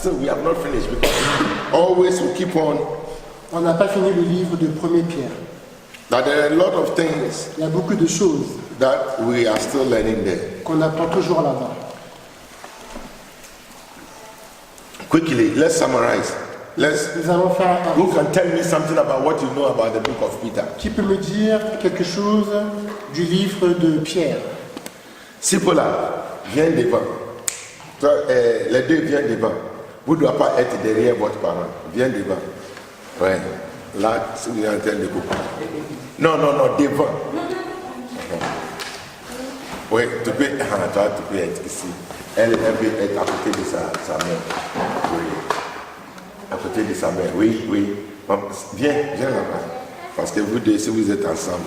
still we have not finished because always we keep on. On n'a pas fini le livre de 1er Pierre. That there are a lot of things Il y a beaucoup de choses that we are still learning there. qu'on apprend toujours là-bas. Quickly, let's summarize. Nous allons faire un... Who can tell me something about what you know about the book of Peter? Qui peut me dire quelque chose du livre de Pierre? Cipolla, viens devant. Toi, les deux viennent devant. Vous ne doivez pas être derrière votre parent. Viens devant. Ouais. Là, si vous êtes en train de couper. Non, devant. Oui, tu peux être ici. Elle peut être à côté de sa mère. Oui. À côté de sa mère. Oui. Viens là-bas. Parce que vous deux, si vous êtes ensemble.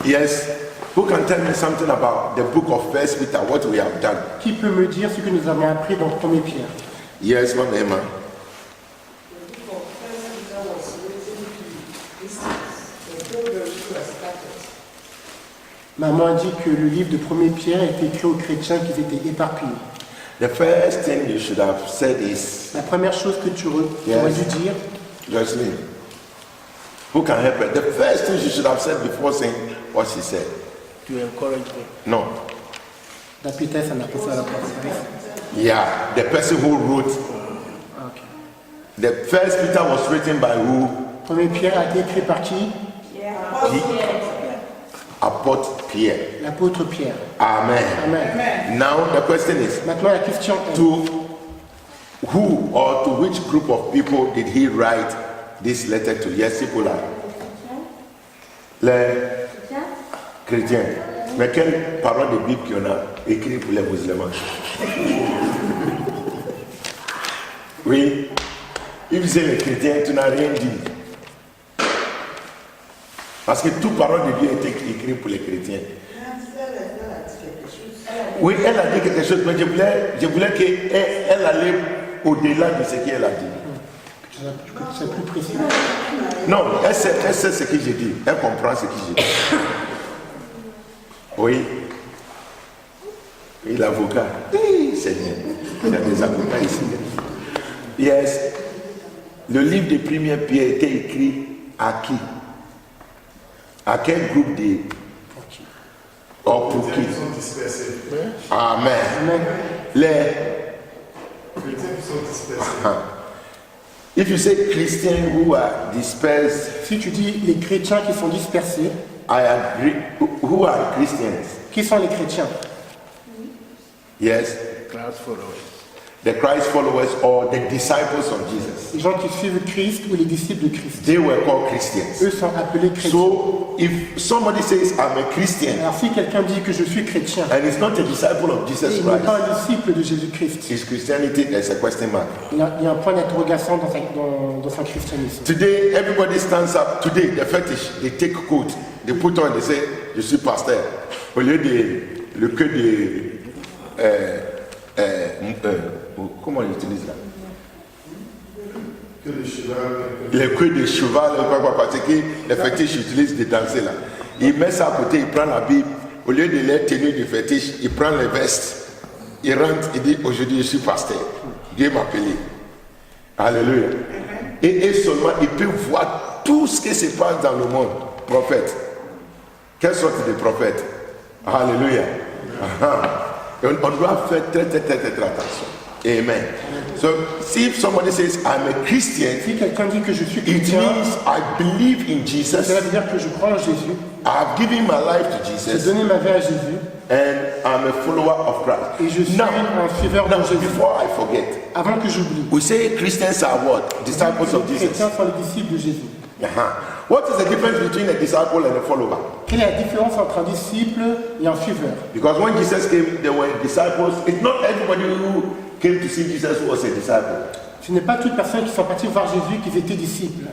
Yes. Who can tell me something about the book of 1 Peter, what we have done? Qui peut me dire ce que nous avons appris dans 1er Pierre? Yes, Mama Emma. Maman a dit que le livre de 1er Pierre était écrit aux chrétiens qui étaient éparpillés. The first thing you should have said is... La première chose que tu aurais dû dire... Jocelyn, who can help her? The first thing you should have said before saying what she said. To encourage me. No. La Peter, ça n'a pas fait à la place. Yeah, the person who wrote. Okay. The first Peter was written by who? 1er Pierre a été écrit par qui? Apôtre Pierre. L'apôtre Pierre. Amen. Amen. Now the question is, maintenant la question est, to who or to which group of people did he write this letter to? Yes, people are. Les chrétiens. Mais quelle parole de Bible qu'il y en a écrit pour les musulmans? Oui. Il disait les chrétiens, tu n'as rien dit. Parce que toute parole de Dieu était écrite pour les chrétiens. Oui, elle a dit quelque chose, mais je voulais qu'elle allait au-delà de ce qu'elle a dit. C'est plus précis. Non, elle sait ce que j'ai dit. Elle comprend ce que j'ai dit. Oui. Et l'avocat. Seigneur. Il y a des avocats ici. Yes. Le livre de 1er Pierre était écrit à qui? À quel groupe de... Or pour qui? Amen. Amen. Les... Chrétiens qui sont dispersés. If you say Christians who are dispersed, Si tu dis les chrétiens qui sont dispersés, I agree. Who are Christians? qui sont les chrétiens? Yes. Christ followers. The Christ followers or the disciples of Jesus. Les gens qui suivent Christ ou les disciples de Christ. They were called Christians. Eux sont appelés chrétiens. So if somebody says I'm a Christian Alors si quelqu'un dit que je suis chrétien, and is not a disciple of et Jesus il n'est pas Christ, un disciple de Jésus-Christ, his Christianity is a question mark. il y a un point d'interrogation dans son christianisme. Today everybody stands up. Today the fetish, they take coat, they put on, they say je suis pasteur. Au lieu de le queue de comment on utilise là? Que le cheval. Les queues de cheval, parce que les fétiches utilisent de danser là. Il met ça à côté, il prend la Bible. Au lieu de les tenue du fétiche, il prend les vestes. Il rentre, il dit aujourd'hui je suis pasteur. Dieu m'a appelé. Alléluia. Et seulement il peut voir tout ce qui se passe dans le monde. Prophète. Quelle sorte de prophète? Alléluia. Et on doit faire très attention. Amen. So, see if somebody says, I'm a Christian, Si quelqu'un dit que je suis it chrétien, means I believe in Jesus. cela veut dire que je crois en Jésus, I've given my life to j'ai Jesus, donné ma vie à Jésus, and I'm a follower of Christ. et je suis Now, un suiveur de Jésus. before I forget, Avant que j'oublie, we say Christians are what? Disciples of les Jesus. chrétiens sont les disciples de Jésus. What is the difference between a disciple and a follower? Quelle est la différence entre un disciple et un suiveur? Because when Jesus came, there were disciples. It's not everybody who came to see Jesus who was a disciple. Ce n'est pas toutes personnes qui sont parties voir Jésus qui étaient disciples.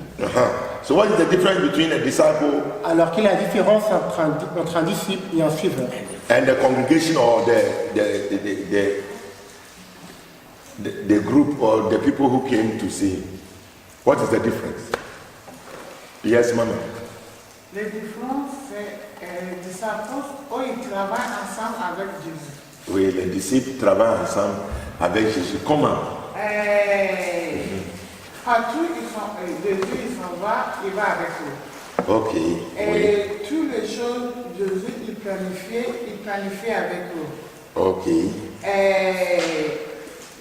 So what is the difference between a disciple Alors quelle est la différence entre un disciple et un suiveur? and the congregation or the group or the people who came to see him? What is the difference? Yes, Mama. Les différences, c'est les disciples, eux, ils travaillent ensemble avec Jésus. Oui, les disciples travaillent ensemble avec Jésus. Comment? Partout, Jésus, il s'en va, il va avec eux. Ok. Et toutes les choses, Jésus, il planifie avec eux. Ok.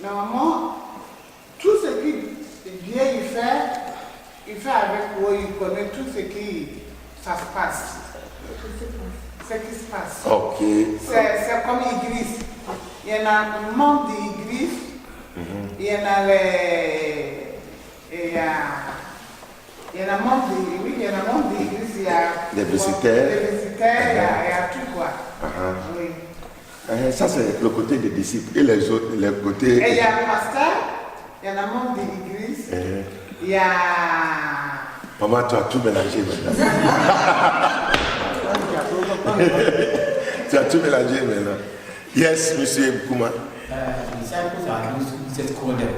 Normalement, tout ce qu'il vient y faire, il fait avec eux, il connaît tout ce qui ça se passe. Ce qui se passe. Ok. C'est comme l'église. Il y en a un membre de l'église, il y en a il y en a membre de l'église, il y a des visiteurs. Il y a tout quoi. Oui. Ça, c'est le côté des disciples. Et les autres, le côté. Et il y a un pasteur, il y en a membre de l'église, il y a. Maman, tu as tout mélangé maintenant. Tu as tout mélangé maintenant. Yes, monsieur Kouma. Disciples are those who Jesus called them.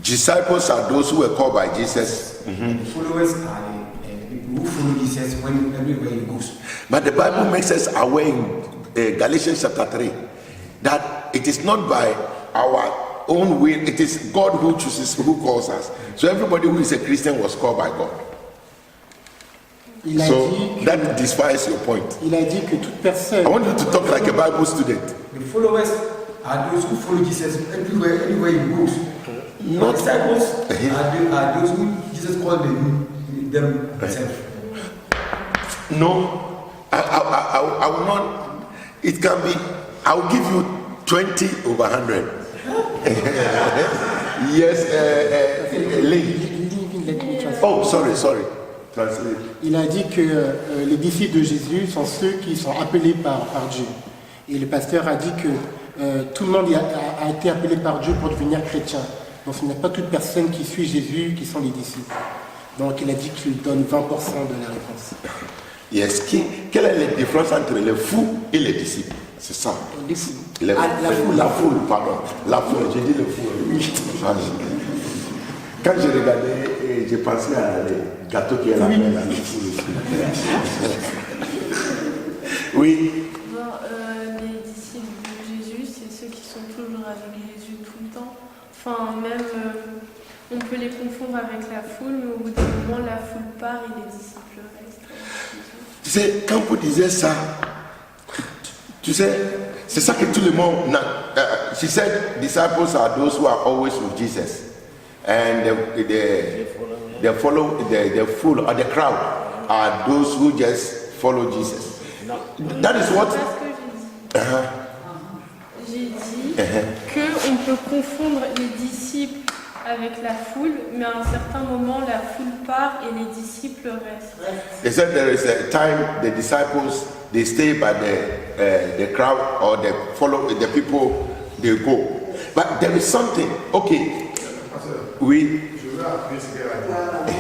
Disciples are those who were called by Jesus. The followers are the people who follow Jesus when everywhere he goes. But the Bible makes us aware in Galatians chapter 3 that it is not by our own will, it is God who chooses, who calls us. So everybody who is a Christian was called by God. So that defies your point. Il a dit que toute personne. I want you to talk like a Bible student. The followers are those who follow Jesus anywhere he goes. Not disciples are those who Jesus called them himself. No, I will not. It can be. I will give you 20 over 100. Yes, Lee. Oh, sorry. Translate. Il a dit que les disciples de Jésus sont ceux qui sont appelés par Dieu. Et le pasteur a dit que tout le monde a été appelé par Dieu pour devenir chrétien. Donc ce n'est pas toute personne qui suit Jésus qui sont les disciples. Donc il a dit qu'il donne 20% de la réponse. Yes. Quelle est la différence entre les fous et les disciples? C'est ça. Les fous. La foule, pardon. La foule, j'ai dit le fou. Oui. Quand j'ai regardé, j'ai pensé à les gâteaux qui est là. Oui. Bon, les disciples de Jésus, c'est ceux qui sont toujours avec Jésus tout le temps. Enfin, même, on peut les confondre avec la foule, mais au bout d'un moment, la foule part et les disciples restent. Tu sais, quand vous disiez ça, tu sais, c'est ça que tout le monde. She said, disciples are those who are always with Jesus. And the fool or the crowd are those who just follow Jesus. That is what. J'ai dit qu'on peut confondre les disciples avec la foule, mais à un certain moment, la foule part et les disciples restent. They said there is a time the disciples they stay by the crowd or the people they go. But there is something. Okay. Oui. Je veux appuyer ce qu'elle a dit.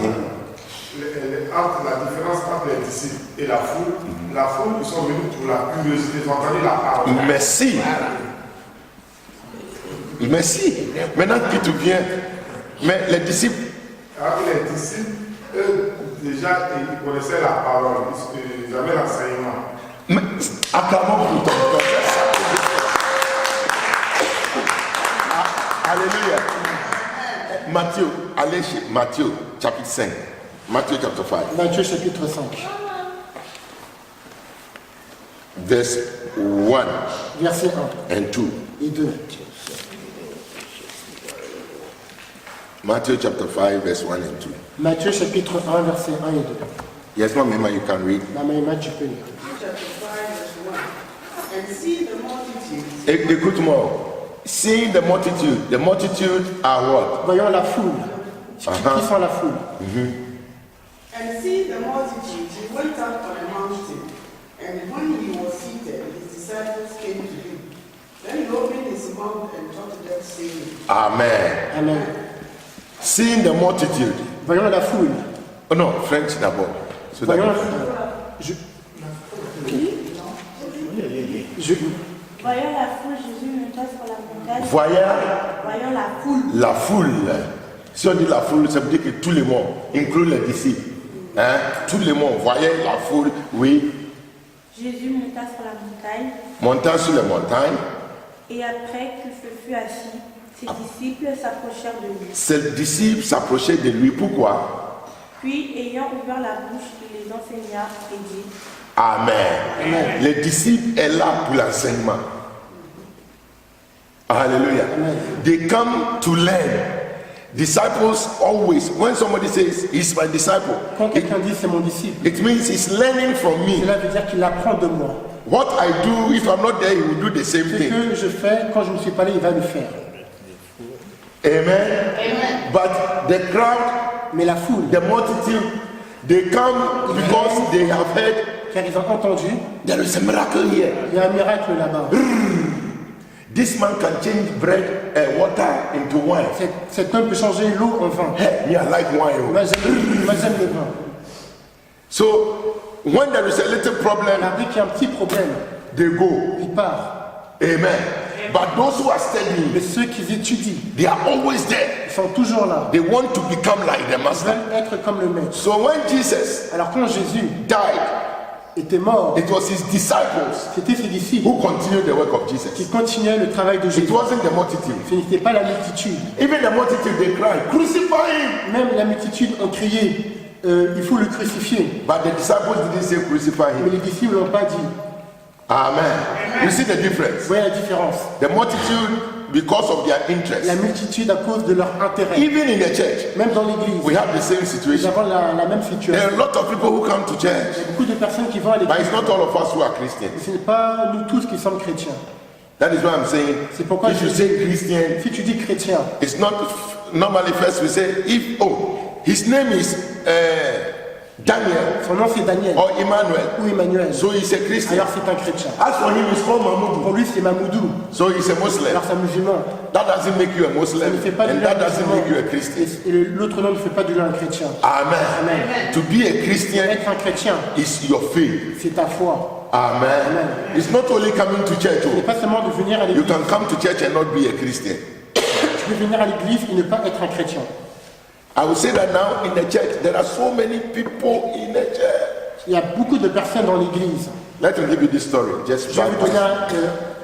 La différence entre les disciples et la foule, ils sont venus pour la curiosité, ils ont entendu la parole. Merci. Merci. Maintenant que tu viens, mais les disciples. Alors les disciples, eux, déjà, ils connaissaient la parole, ils avaient l'enseignement. Mais acclamons pour ton cœur. Alléluia. Matthieu, allez chez Matthieu, chapitre 5. Matthieu, chapitre 5. Matthieu, chapitre 5. Verse 1 Verset 1 and 2. et 2. Matthew chapter 5, verse 1 and 2. Matthieu, chapitre 1, verset 1 et 2. Yes, Mama, you can read. Maman, tu peux lire. Écoute-moi. Seeing the multitude are what? Voyons la foule. Qui sont la foule? And seeing the multitude, he went up on a mountain, and when he was seated, his disciples came to him. Then he opened his mouth and taught them, saying, Amen. Amen. Seeing the multitude. Voyons la foule. Oh no, French d'abord. So Voyons la Voyant la foule, Jésus monta sur la montagne. voyant la foule. La foule. Si on dit la foule, ça veut dire que tout le monde, inclut les disciples. Hein? Tout le monde voyait la foule, oui, Jésus monta sur la montagne, montant sur les montagnes. et après qu'il se fut assis, ses disciples s'approchèrent de lui. Ses disciples s'approchaient de lui. Pourquoi? Puis, ayant ouvert la bouche, il les enseigna et dit, Amen. Les disciples est là pour l'enseignement. Hallelujah. They come to learn. Disciples always, when somebody says he's my disciple, Quand quelqu'un dit c'est mon disciple, it means he's learning from me. cela veut dire qu'il apprend de moi. What I do, if I'm not there, he will do the same Ce thing. que je fais, quand je ne suis pas là, il va le faire. Amen. But the crowd, Mais la foule, the multitude, they come because they have heard car ils ont entendu, there is a miracle here. il y a un miracle là-bas. This man can change bread and water into wine. Cet homme peut changer l'eau en vin. Hey, me, I like wine. Moi j'aime le vin. So when there is a little problem, Alors dès qu'il y a un petit problème, they go. il part. Amen. But those who are studying, Mais ceux qui étudient, they are always there. ils sont toujours là. They want to become like the Ils master. veulent être comme le maître. So when Jesus Alors quand Jésus died, était mort, it was his disciples c'était ses disciples who continued the work of qui Jesus. continuaient le travail de It Jésus. wasn't the multitude. Ce n'était pas la multitude. Even the multitude, they cried, crucify him. Même la multitude ont crié, il faut le crucifier. But the disciples didn't say crucify Mais him. les disciples n'ont pas dit. Amen. You see the difference? Vous voyez la différence? The multitude, because of their La interest. multitude à cause de leur intérêt. Even in the church, Même dans l'église, we have the same nous situation. avons la même There are situation. a lot of people who come to Il y church, a beaucoup de personnes qui vont à but l'église. it's not all of us who are Christians. Ce n'est pas nous tous qui sommes chrétiens. That is why I'm saying, C'est pourquoi if you je say dis, Christian, si tu dis chrétien, it's not normally first we say if his name is Daniel son nom c'est Daniel or Emmanuel, ou Emmanuel, so he's a Christian. alors c'est un chrétien. As for him, it's called Mahmoud, Pour lui c'est Mamoudou, so he's a Muslim. alors c'est un musulman. That doesn't make you a Ça Muslim, ne fait pas de and lui that un doesn't make you a musulman. Christian. Et l'autre nom ne fait pas de lui un chrétien. Amen. Amen. To be a Christian Être un chrétien, is your faith. c'est ta foi. Amen. It's not only coming to church. Ce n'est pas seulement de venir à You l'église. can come to church and not be a Christian. Tu peux venir à l'église et ne pas être un chrétien. I will say that now in the church, there are so many people in the church. Il y a beaucoup de personnes dans l'église. Let me give you this story. Just Je vais vous donner back.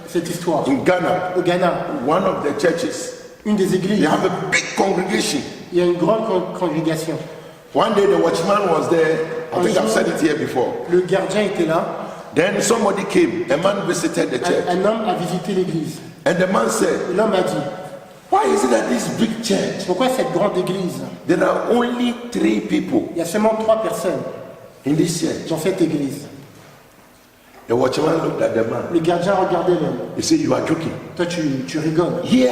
cette histoire. In Ghana, Au Ghana, one of the churches, une des they églises, have a big congregation. il y a une grande congrégation. One day the watchman was there. I think I've said it here before. Le gardien était là. Then somebody came. A man visited the church. Un homme a visité l'église. And the man said, Et l'homme a dit, why is it that this big church, pourquoi cette grande église, there are only 3 people il y a seulement 3 personnes in this church? dans cette église? The watchman looked at the man. Le gardien regardait l'homme. He said, you are joking. Toi, tu rigoles. Here,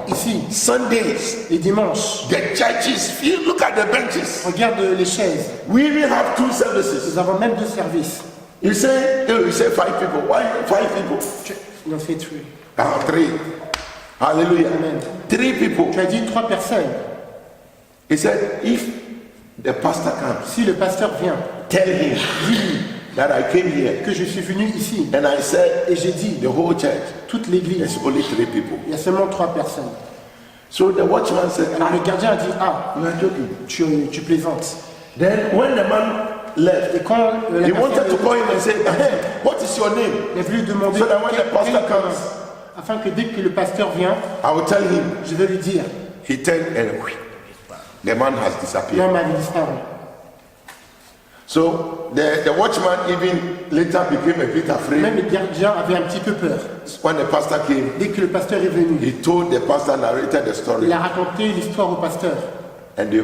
Ici, Sundays, les dimanches, the churches, look at the benches. regarde les chaises. We even have 2 services. Nous avons même 2 services. You say 5 people. Why 5 people? On en fait tuer. 3. Hallelujah. Amen. 3 people. Tu as dit 3 personnes. He said, if the pastor comes, Si le pasteur vient, tell him dis-lui that I came here que je suis venu ici and I said, et j'ai dit, the whole church, toute l'église, there's only 3 people. il y a seulement 3 personnes. So the watchman said, Alors le gardien a dit, ah, you are joking. tu plaisantes. Then when the man left, Et quand la he wanted to personne call him and say, hey, what is your name? il a voulu demander, So that when the pastor quel comes, afin que dès que le pasteur vient, I will tell him. je vais lui dire, He turned and the man has disappeared. l'homme avait disparu. So the watchman even later became a bit afraid. Même le gardien avait un petit peu peur. When the pastor came, Dès que le pasteur est venu, he told the pastor, narrated the story, il a raconté l'histoire au pasteur. and the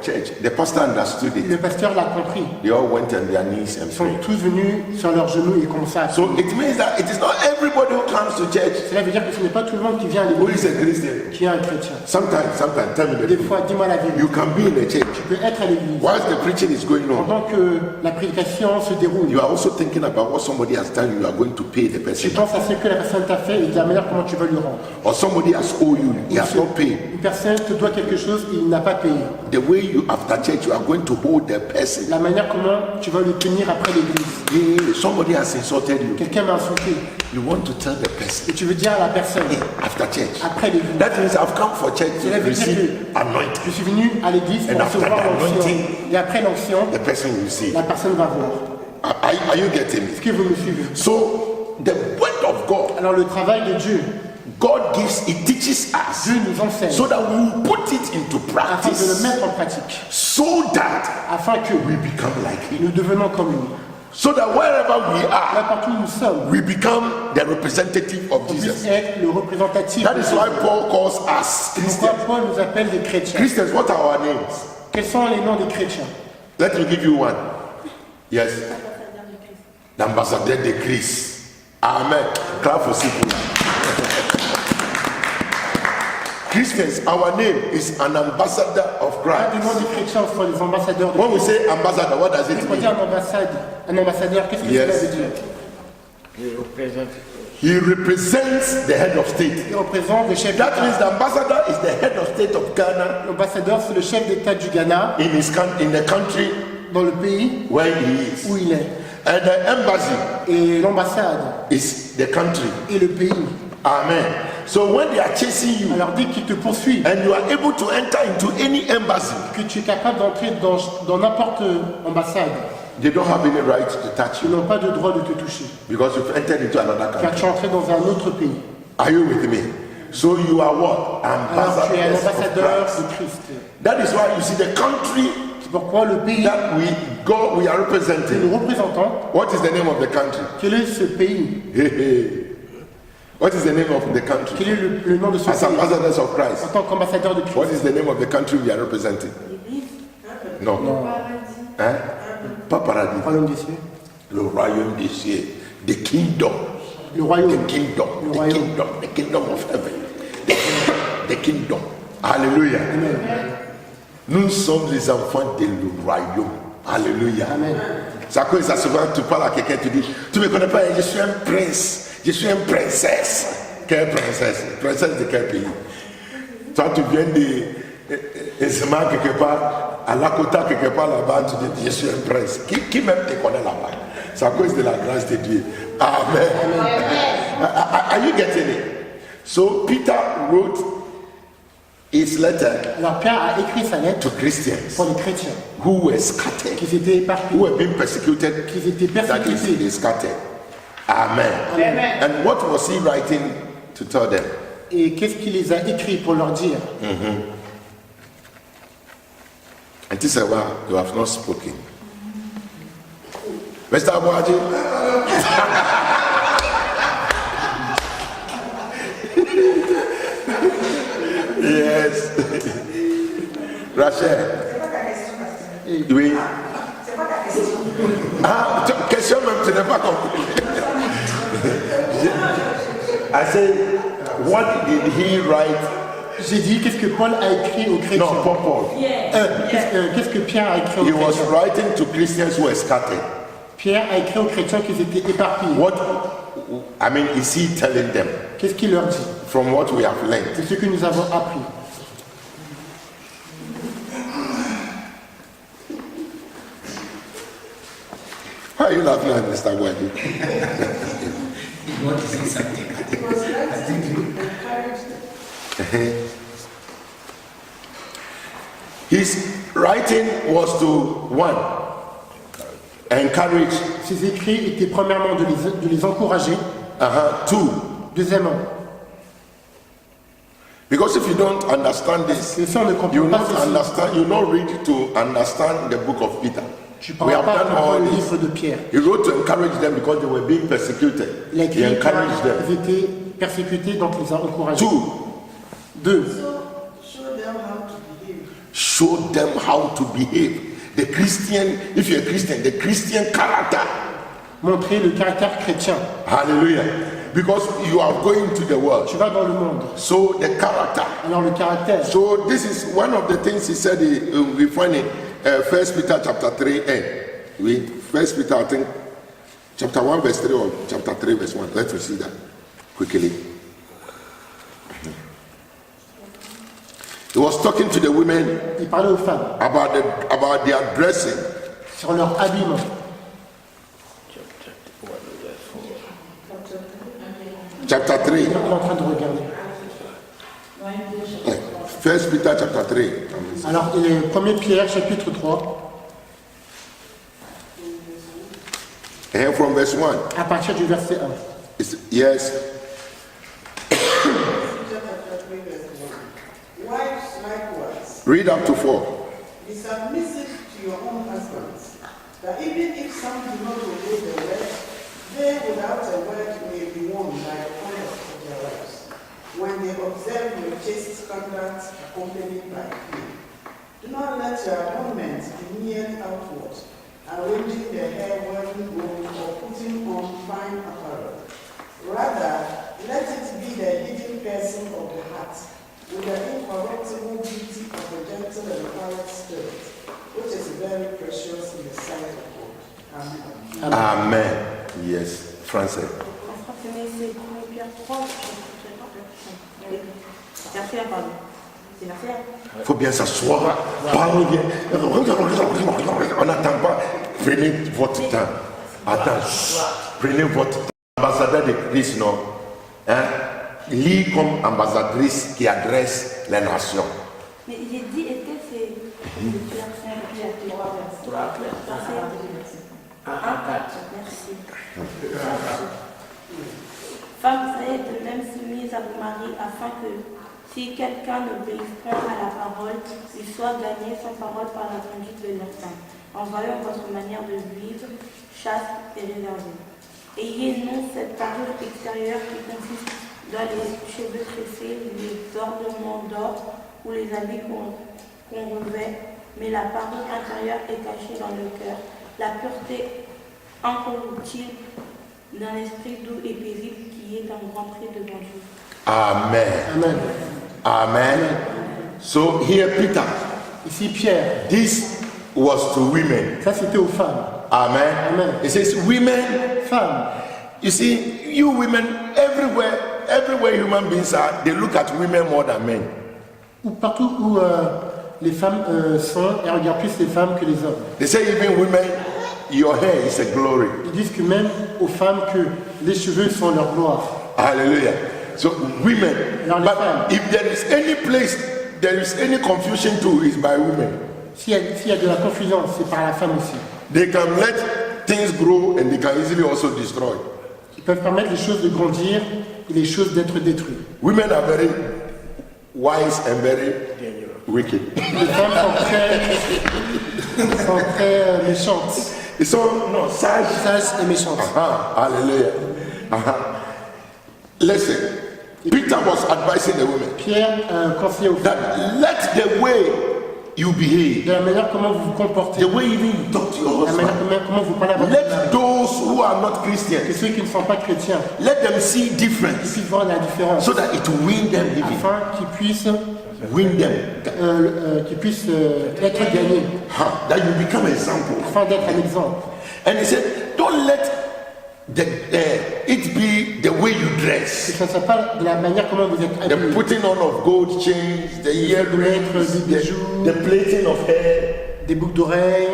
church, the pastor understood Le it. pasteur l'a compris. They all went on their knees and Ils sont prayed. tous venus sur leurs genoux et comme ça. So it means that it is not everybody who comes to church Cela veut dire que ce n'est pas tout le monde qui vient à who l'église is a Christian. qui est un chrétien. Sometimes, tell me the Des truth. fois, dis-moi la vérité. You can be in a church. Tu peux être à l'église. Whilst the preaching is going on, Pendant que la prédication se déroule, you are also thinking about what somebody has done. You are going to pay the tu person, penses à ce que la personne t'a fait et de la manière comment tu vas lui rendre. or somebody has owed you. He has not paid. Une personne te doit quelque chose et il n'a pas payé. The way you after church, you are going to hold the person. La manière comment tu vas le tenir après l'église. Yeah, somebody has insulted you. Quelqu'un m'a insulté You want to tell the person et tu veux dire à la personne after church. après l'église. That means I've come for church Cela to veut dire receive que anointing. Je suis venu à l'église pour And after recevoir the l'onction. anointing, Et après l'onction, the person will see. la personne va voir. Are you getting Est-ce me? que vous me suivez? So the word of God, Alors le travail de Dieu, God gives, it teaches us Dieu nous enseigne so that we will put it into afin de le practice, mettre en pratique, so that afin que we become like Him. nous devenons comme lui. So that wherever we are, N'importe où nous sommes, we become the representative of on puisse Jesus. être le représentatif. That de is Jésus. why Paul calls us C'est Christians. pourquoi Paul nous appelle des chrétiens. Christians, what are our names? Quels sont les noms des chrétiens? Let me give you one. Yes. L'ambassadeur de Christ. Amen. Clap for people. Christians, our name is an ambassador of Un des noms Christ. des chrétiens sont les ambassadeurs de When we Christ. say ambassador, what does it Quand on dit mean? un ambassadeur, qu'est-ce que Yes. cela veut dire? He represents the head of state. Il représente le chef That d'État. means the ambassador is the head of state of Ghana L'ambassadeur, c'est le chef d'État du Ghana, in the country dans le pays where he is. où il est. And the embassy Et l'ambassade is the country. est le pays. Amen. So when they are chasing you Alors dès qu'il te poursuit, and you are able to enter into any embassy, que tu es capable d'entrer dans n'importe ambassade, they don't have any right to touch ils you n'ont pas de droit de te toucher. because you've entered into another Car country. tu es entré dans un autre pays. Are you with me? So you are what? Alors tu es un Ambassadors of ambassadeur Christ. de Christ. That is why you see the country C'est pourquoi le pays that we are que nous representing. représentons, What is the name of the country? quel est ce pays? Hey, hey. What is the name of the country? Quel est le nom de ce As pays? ambassadors of En Christ, tant qu'ambassadeur de what Christ. is the name of the country we are representing? No. Paradis. Hein? Pas paradis. Royaume des cieux. Le royaume des cieux. The kingdom. Le royaume. The kingdom. Le The royaume. kingdom. The kingdom of heaven. The kingdom. Alléluia. Nous sommes les enfants de le royaume. Alléluia. Amen. Ça cause ça souvent, tu parles à quelqu'un, tu dis, tu me connais pas, je suis un prince, je suis une princesse. Quelle princesse? Princesse de quel pays? Toi, tu viens de Zema quelque part, à Lakota quelque part là-bas, tu dis, je suis un prince. Qui même te connaît là-bas? C'est à cause de la grâce de Dieu. Amen. Are you getting it? So Peter wrote his letter Alors Pierre a écrit sa lettre to Christians pour les chrétiens who were scattered, qui étaient éparpillés, who were being persecuted, qui étaient that is, persécutés. they scattered. Amen. Amen. And what was he writing to tell them? Et qu'est-ce qu'il les a écrits pour leur dire? And he said, well, you have not spoken. Mr. Abuaji? Yes. Rachel? Oui. Ah, question même, tu n'as pas compris. I said, what did he write? J'ai dit qu'est-ce que Paul a écrit aux chrétiens? No, Paul. Qu'est-ce que Pierre a écrit aux He was chrétiens? writing to Christians who were scattered. Pierre a écrit aux chrétiens qu'ils étaient éparpillés. What, I mean, is he telling them Qu'est-ce qu'il leur dit? from what we have learned? C'est ce que nous avons appris. Why are you laughing at Mr. Wadi? You want to say something? It was nice to encourage them. His writing was to one, encourage, Ces écrits étaient premièrement de les encourager, two, deuxièmement, because if you don't understand this, que si on ne you comprend pas not ceci, understand, you not ready to understand the book of Peter. tu ne We pourras have pas done comprendre all le this. livre de Pierre. He wrote to encourage them because they were being persecuted. Il a He écrit encouraged them. qu'ils étaient persécutés, donc il les a encouragés. Two, Deux, So show them how show them how to behave. to behave. The Christian, if you're a Christian, the Christian character. montrer le caractère chrétien. Hallelujah. Because you are going to the world. Tu vas dans le monde. So the character. Alors le caractère, So this is one of the things he said. We find in 1 Peter chapter 3 and we 1 Peter, I think, chapter 1 verse 3 or chapter 3 verse 1. Let's see that quickly. He was talking to the women il parlait aux femmes about their dressing. sur leur habillement. Chapter 3. Il est en train de regarder. First Peter chapter 3. Alors, 1 Pierre, chapitre 3, And from verse 1. à partir du verset 1. Yes. Wives likewise, Read up to 4. be submissive to your own husbands, that even if some do not obey the word, they without a word may be won by the conduct of their wives, when they observe your chaste conduct accompanied by fear. Do not let your adornment be merely outward, arranging the hair, wearing gold, or putting on fine apparel. Rather, let it be the hidden person of the heart, with the incorruptible beauty of a gentle and quiet spirit, which is very precious in the sight of God. Amen. Amen. Yes. Français. En français, c'est 1 Pierre 3, verset 1, pardon. C'est verset 1. Il faut bien s'asseoir. Parlez bien. On n'attend pas. Prenez votre temps. Attends. Prenez votre temps. Ambassadeur de Christ, non? Hein? Lis comme ambassadrice qui adresse les nations. Mais j'ai dit, est-ce que c'est Pierre 5, Pierre 3, verset 1? Merci. Femmes, soyez de même soumises à vos maris, afin que, si quelqu'un n'obéit point à la parole, il soit gagné sans parole par la conduite de leur femme, en voyant votre manière de vivre, chaste et réservée. Ayez non cette parole extérieure qui consiste dans les cheveux tressés, les ornements d'or ou les habits qu'on revêt, mais la parole intérieure est cachée dans le cœur, la pureté incorruptible d'un esprit doux et paisible qui est un grand prix devant Dieu. Amen. Amen. Amen. So here Peter, Ici, Pierre, this was to women. ça c'était aux femmes. Amen. Amen. It says women. Femmes, You see, you women everywhere human beings are, they look at women more than men. ou partout où les femmes sont, elles regardent plus les femmes que les hommes. They say even women, your hair is a glory. Ils disent que même aux femmes que les cheveux sont leur gloire. Hallelujah. So women, Alors, les but femmes. if there is any place, there is any confusion too, is by women. S'il y a de la confusion, c'est par la femme aussi. They can let things grow and they can easily also destroy. Ils peuvent permettre les choses de grandir et les choses d'être détruites. Women are very wise and very wicked. Les femmes sont très méchantes, So no, sage. sages et méchantes. Hallelujah. Listen, Peter was advising the women Pierre conseillait aux femmes that let the way you behave, de la manière comment vous vous comportez, the way even you talk to your la manière husband, comment vous parlez à votre let mari, those who are not que Christians, ceux qui ne sont pas chrétiens let them see difference puissent voir la différence, so that it will win them even. afin qu'ils puissent Win them. être gagnés, That you become example. afin d'être un exemple. And he said, don't let it be the way you Que dress. ce ne soit pas de la manière comment vous êtes The habillés. putting on of gold chains, the earrings, des bijoux, the plaiting of hair, Des boucles d'oreilles,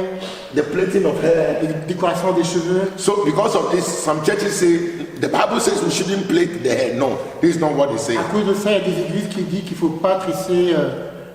the plaiting of hair. des décorations des cheveux. So because of this, some churches say, the Bible says we shouldn't plait the hair. No, this is not what they say. À cause de ça, il y a des églises qui disent qu'il ne faut pas trisser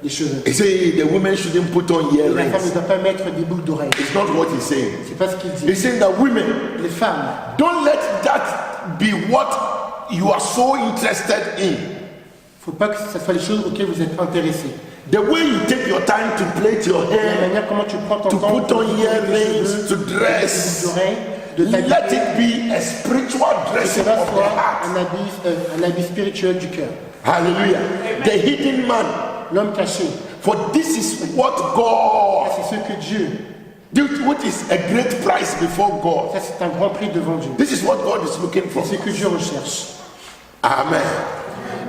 les cheveux. They say the women shouldn't put on La femme ne earrings. doit pas mettre des boucles d'oreilles. It's not what he's saying. C'est pas ce qu'il dit. He's saying that women, Les femmes, don't let that be what you are so interested in. il ne faut pas que ce soit les choses auxquelles vous êtes intéressés. The way you take your time to plait your La hair, manière comment tu prends ton to temps put on pour mettre tes earrings, cheveux, to des boucles dress, d'oreilles, de let t'habiller, it be a spiritual que dressing cela of the soit heart. un habit spirituel du cœur. Hallelujah. The hidden man. L'homme caché, For this is what God, c'est ce que Dieu, which is a great price before God. ça c'est un grand prix devant Dieu. This is what God is looking for. C'est ce que Dieu recherche. Amen.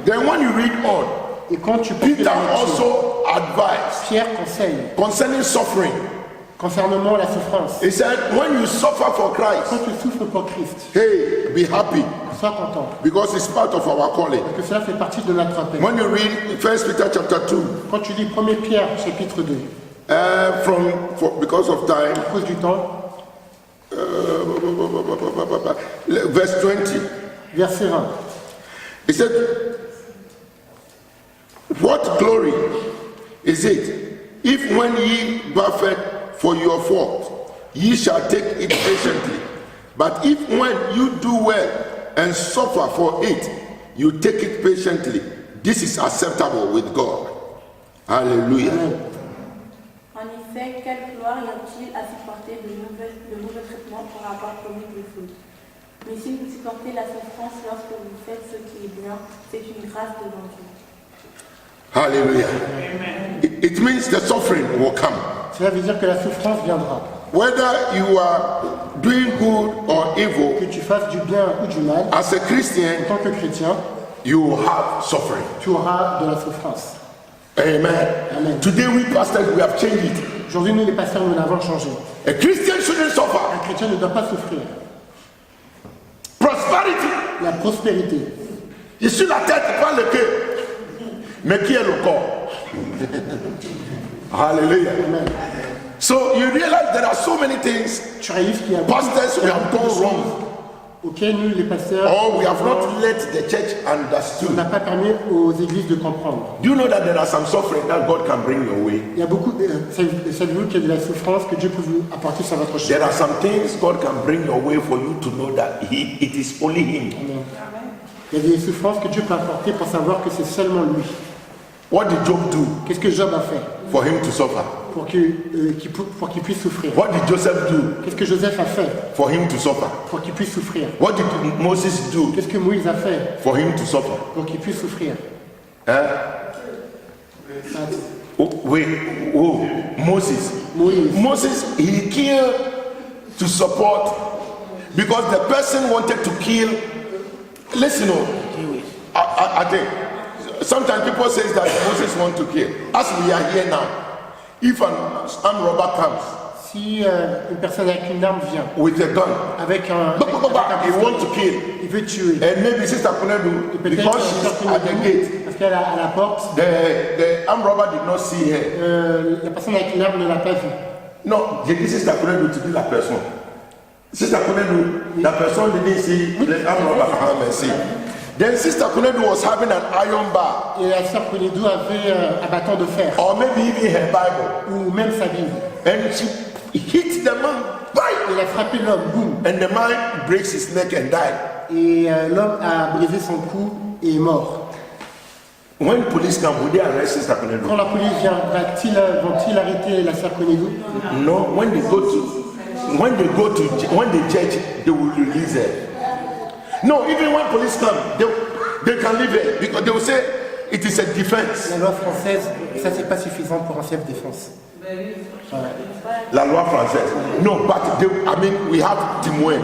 Then when you read on, Et quand tu peux Peter also advised Pierre conseille concerning suffering. concernant la souffrance. He said, when you suffer for Christ, Quand tu souffres pour Christ, hey, be happy sois content, because it's part of our calling. que cela fait partie de notre appel. When you read 1 Peter chapter 2, Quand tu lis 1 Pierre chapitre 2, because of time, à cause du temps, verse 20, verset 20, he said, What glory is it, if when ye buffet for your fault, ye shall take it patiently? But if when you do well and suffer for it, you take it patiently, this is acceptable with God. Hallelujah. En effet, quelle gloire y a-t-il à supporter de mauvais traitements pour avoir commis des fautes? Mais si vous supportez la souffrance lorsque vous faites ce qui est bien, c'est une grâce devant Dieu. Hallelujah. It means the suffering will come. Cela veut dire que la souffrance viendra. Whether you are doing good or evil, Que tu fasses du bien ou du mal, as a Christian, en tant que chrétien, you will have suffering. tu auras de la souffrance. Amen. Amen. Today we pastors, we have changed it. Aujourd'hui, nous les pasteurs, nous l'avons changé. A Christian shouldn't suffer. Un chrétien ne doit pas souffrir. Prosperity. La prospérité. Je suis la tête, pas le cœur. Mais qui est le corps? Hallelujah. Amen. So you realize there are so many things Tu réalises qu'il y a beaucoup pastors we have done wrong, auxquelles nous, les pasteurs, or we have not let the church on understood. n'a pas permis aux églises de comprendre. Do you know that there are some suffering that God can bring your way? Il y a beaucoup, savez-vous qu'il y a de la souffrance que Dieu peut vous apporter sur votre chemin. There are some things God can bring your way for you to know that it is only Him. Amen. Il y a des souffrances que Dieu peut apporter pour savoir que c'est seulement lui. What did Job do Qu'est-ce que Job a fait for him to suffer? pour qu'il puisse souffrir? What did Joseph do Qu'est-ce que Joseph a fait for him to suffer? pour qu'il puisse souffrir? What did Moses do Qu'est-ce que Moïse a fait for him to suffer? pour qu'il puisse souffrir? Oh, wait, oh, Moses. Moïse. Moses, he killed to support because the person wanted to kill. Listen, I think sometimes people say that Moses want to kill. As we are here now, if an armed robber comes Si une personne avec une arme vient, with a gun, avec un he want to kill, il veut tuer. and maybe Sister Et Kunedu, peut-être because she's at the gate, parce qu'elle est à la porte, the armed robber did not see her. la personne avec une arme ne l'a pas vue. Non, j'ai dit Sister Kunedu to be la personne. Sister Kunedu, la personne didn't see the armed robber. Merci. Then Sister Kunedu was having an iron bar, Et la sœur Kounedou avait un bâton de fer, or maybe even her Bible, ou même sa Bible. and she hit the man, bang, Il a frappé l'homme, boum. and the man breaks his neck and died. Et l'homme a brisé son cou et est mort. When police come, will they arrest Sister Quand Kunedu? la police vient, vont-ils arrêter la sœur Kounedou? No. When they judge, they will release her. No, even when police come, they can leave her because they will say it is a defense. La loi française, ça c'est pas suffisant pour un chef de défense. Voilà. La loi française. No, but we have témoin.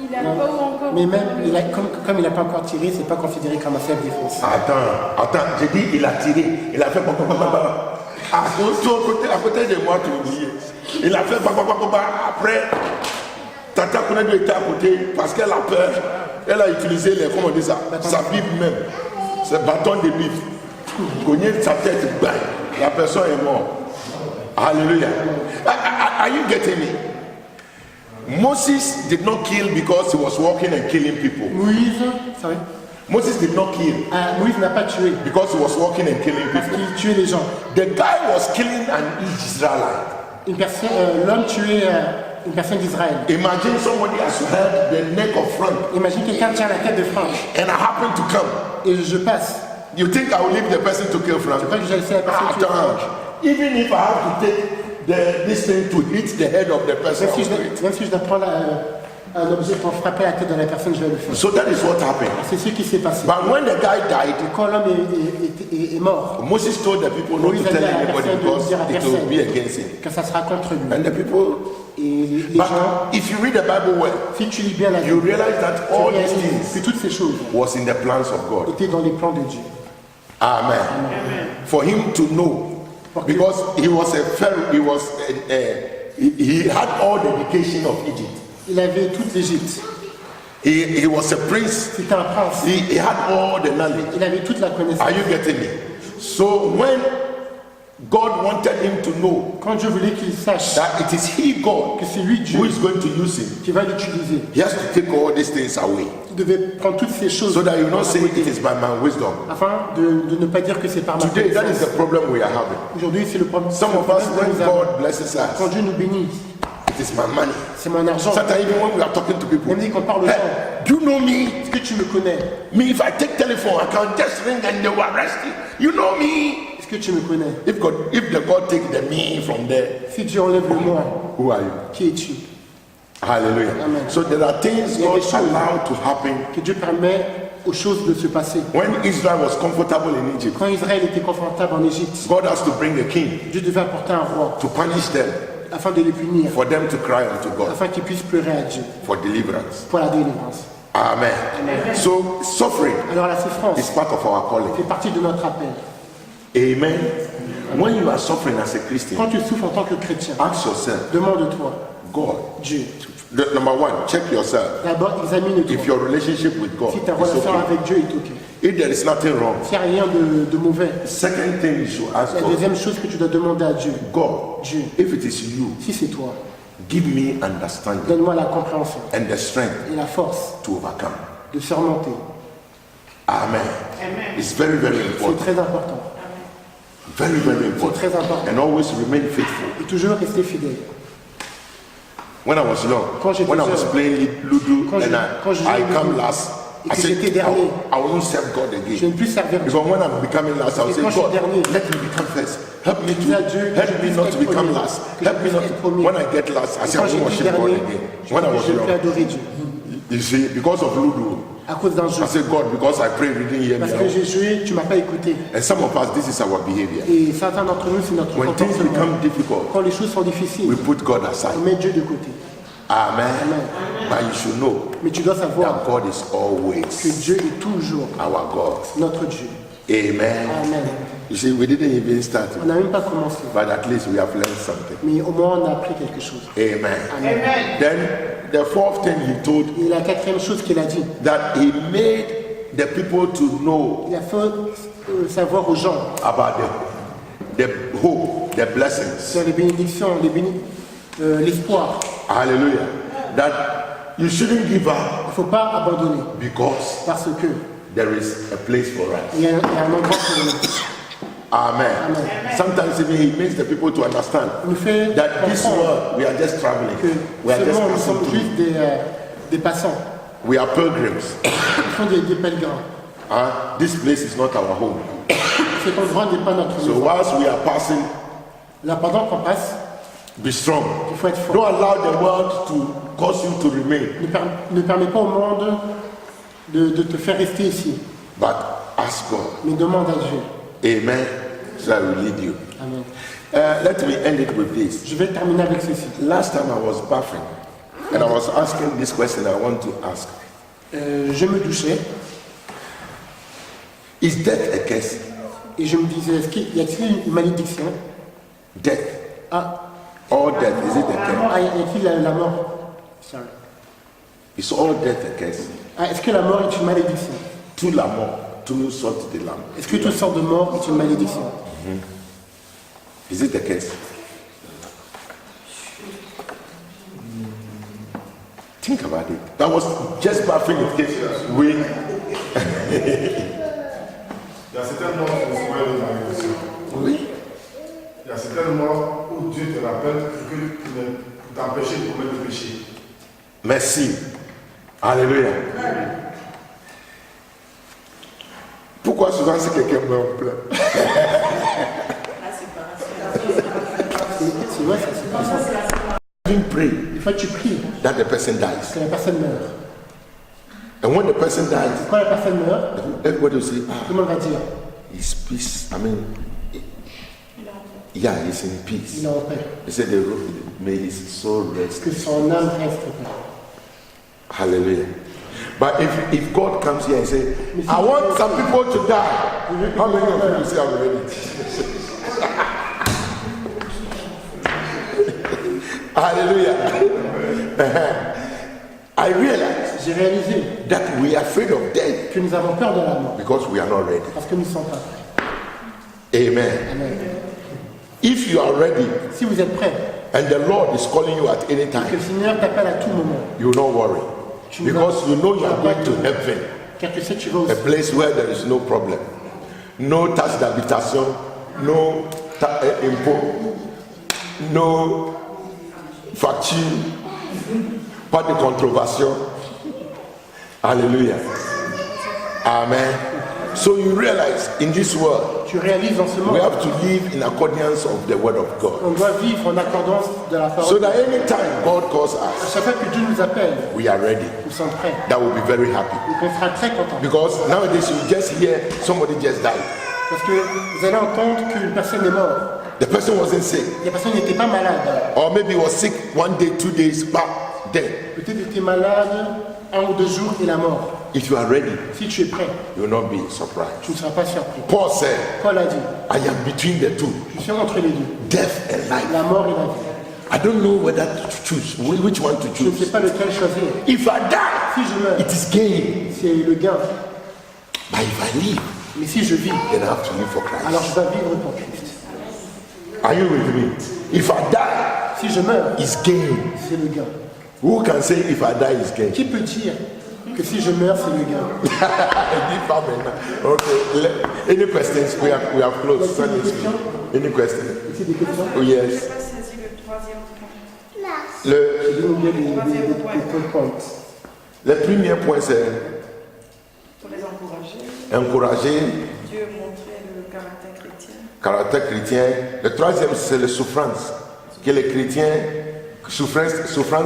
Il a pas encore. Mais même, comme il n'a pas encore tiré, c'est pas considéré comme un chef de défense. Attends, j'ai dit il a tiré, il a fait à côté de moi, tu oublies. Il a fait après, Tata Kunedu était à côté parce qu'elle a peur. Elle a utilisé comment on dit ça, sa Bible même, ce bâton de Bible. Cogner sa tête, bang, la personne est morte. Hallelujah. Are you getting me? Moses did not kill because he was walking and killing people. Moses did not kill Moïse n'a pas tué because he was walking and killing parce people. qu'il tuait les gens. The guy was killing an Israelite. L'homme tuait une personne d'Israël. Imagine somebody has held the neck of Frank Imagine quelqu'un tient la tête de Franck and I happen to come. et je passe. You think I will leave the person to kill Frank? Je crois que j'ai laissé la personne tuer Franck. Even if I have to take this thing to hit the head of the person, Même si je dois prendre un objet pour frapper la tête de la personne, je vais le faire. so that is what happened. C'est ce qui s'est passé. But when the guy died, Quand l'homme est mort, Moses told the people not Moïse to a dit tell à la anybody personne de because dire à it will personne be against him. que ça sera contre lui. And the people, Et les gens, but if you read the Bible well, si tu lis bien la you Bible, realize that tu all these réalises things que toutes ces choses was in the plans of God. étaient dans les plans de Dieu. Amen. For him to know, because he was a Pharaoh, he had all the education of Egypt. Il avait toute l'Égypte. He was a prince. C'était un prince. He had all the knowledge. Il avait toute la connaissance. Are you getting me? So when God wanted him to know Quand Dieu voulait qu'il sache that it is he, God, que c'est lui, Dieu, who is going to use him, qui va l'utiliser, he has to take all these things away il devait prendre toutes ces choses so that you not à say côté, it is by my wisdom. afin de ne pas dire que c'est par ma Today, that is connaissance. the problem we are having. Aujourd'hui, c'est le problème. Some of us, when God blesses Quand us, Dieu nous bénit, it is my money. c'est mon argent. Sometimes even when we are talking to people, Même quand on parle aux hey, gens, do you know me? est-ce que tu me connais? Me, if I take telephone, I can just ring and they will arrest you. You know me? Est-ce que tu me connais? If the God take the me from there, Si Dieu enlève le moi, who are you? qui es-tu? Hallelujah. Amen. So there are things Il y a God des choses allowed to happen. que Dieu permet aux choses de se passer. When Israel was comfortable in Egypt, Quand Israël était confortable en Égypte, God has to bring a king Dieu devait apporter un roi to punish them, afin de les punir, for them to cry unto God afin qu'ils puissent pleurer à Dieu for deliverance. pour la délivrance. Amen. So suffering Alors la souffrance is part of our calling. fait partie de notre appel. Amen. When you are suffering as a Christian, Quand tu souffres en tant que chrétien, ask yourself, demande-toi, God. Dieu, Number one, check yourself. d'abord examine-toi If your relationship with God si ta is relation okay. avec Dieu est ok. If there is nothing wrong, S'il n'y a rien de mauvais, second thing you should ask la God, deuxième chose que tu dois demander à Dieu, God, Dieu, if it is you, si c'est toi, give me understanding donne-moi la compréhension and the strength et la force to overcome. de surmonter. Amen. It's very, very C'est important. très important. Very, very C'est important. très important. And always remain faithful. Et toujours rester fidèle. When I was young, Quand j'étais when I was jeune, playing Ludo quand and je I jouais come Ludo, last, et I que said, j'étais dernier, I won't serve God je ne again. vais plus servir Dieu. Because when I'm becoming last, I will Et say, quand je suis God, dernier, let me become first. Help me disais à Dieu to, que help je me puisse not être to become premier, last. que je Help me puisse not être to, premier. when I get last, I say, Quand I won't j'étais worship God dernier, again. je When I ne was vais plus young, adorer Dieu. you see, because of Ludo, À cause d'un jeu. I said, God, because I pray, you didn't hear me Parce que out. j'ai joué, tu ne m'as pas écouté. And some of us, this is our behavior. Et certains d'entre nous, c'est notre When things comportement. become difficult, Quand les choses sont difficiles, we put God aside. on met Dieu de côté. Amen. Amen. But you should know Mais tu dois savoir that God is que always Dieu est toujours our God. notre Dieu. Amen. Amen. You see, we didn't even start On it, n'a même pas commencé. but at least we have learned something. Mais au moins, on a appris quelque chose. Amen. Amen. Then the fourth thing he told, Et la quatrième chose qu'il a dit, that he made the people to know il a fait savoir aux gens about the hope, the blessings. sur les bénédictions, l'espoir. Hallelujah. That you shouldn't give up Il ne faut pas abandonner because parce que there is a place for us. il y a un endroit pour nous. Amen. Amen. Sometimes even he makes the people to understand Il nous fait that this comprendre world we are just traveling. que We are just seulement nous passing sommes through. juste des passants. We are pilgrims. Nous sommes des pèlerins. This place is not our home. Cet endroit n'est pas notre So maison. whilst we are passing, Là, pendant qu'on passe, be strong. il faut être fort. Don't allow the world to cause you to remain, Ne permets pas au monde de te faire rester ici, but ask God. mais demande à Dieu. Amen. So I will lead you. Amen. Let me end it with this. Je vais terminer avec ceci. Last time I was bathing and I was asking this question I want to ask. Je me douchais Is death a curse? et je me disais, y a-t-il une malédiction? Death. Ah, All death, is it a curse? y a-t-il la mort? Sorry. Is all death a curse? Ah, est-ce que la mort est une malédiction? Tout la mort, tout sorte de l'âme. Est-ce que toute sorte de mort est une malédiction? Is it a curse? Think about it. That was just bathing it case. We Il y a certaines morts qui ne sont pas une malédiction. oui. Il y a certaines morts où Dieu te rappelle pour t'empêcher de commettre le péché. Merci. Alléluia. Pourquoi souvent si quelqu'un meurt on pleure? C'est vrai, c'est pas ça. You pray Des fois, tu pries that the person dies. que la personne meurt. And when the person dies, Quand la personne meurt, everybody will say, tout le monde va dire, he's peace. I mean, yeah, he's in peace. il est en paix. He said, may his soul rest. Que son âme reste en paix. Hallelujah. But if God comes here and says, I want some people to die, how many of you say I'm ready? Hallelujah. I realize J'ai réalisé that we are afraid of death que nous avons peur de la mort because we are not ready. parce que nous ne sommes pas prêts. Amen. Amen. If you are ready Si vous êtes prêt, and the Lord is calling you at any que time, le Seigneur t'appelle à tout moment, you will not worry. tu ne Because vas- you know you tu are vas going pas to te- heaven, car tu sais que tu vas au a place where there is no problem. No taxe d'habitation, no impôt, no facture, pas de contrevention. Hallelujah. Amen. So you realize in this world, Tu réalises dans ce we monde, have to live in accordance of the word of God. on doit vivre en accordance de la So parole. that anytime God calls À us, chaque fois que Dieu nous appelle, we are ready. nous sommes prêts. That will be very happy. Et qu'on sera très contents. Because nowadays you just hear somebody just died. Parce que vous allez entendre qu'une personne est morte. The person wasn't sick. La personne n'était pas malade. Or maybe he was sick 1 day, 2 days, but dead. Peut-être était malade 1 ou 2 jours et la mort. If you are ready, Si tu es prêt, you will not be surprised. tu ne seras pas surpris. Paul said, Paul a dit, I am between the two, je suis entre les deux, death and life. la mort et la vie. I don't know whether to choose, which one to Je ne sais choose. pas lequel choisir. If I die, Si je meurs, it is gain. c'est le gain. But if I live, Mais si je vis, then I have to live for alors Christ. je dois vivre pour Christ. Are you with me? If I die, Si je meurs, it's gain. c'est le gain. Who can say if I die is gain? Qui peut dire que si je meurs, c'est le gain? Okay. Any questions? We have closed. Sunday school. Any questions? C'est des questions. Oh yes. Le, J'ai oublié les points. le premier point c'est Pour les encourager, encourager Dieu montrer le caractère chrétien. caractère chrétien. Le troisième c'est la souffrance. Que les chrétiens, souffrance,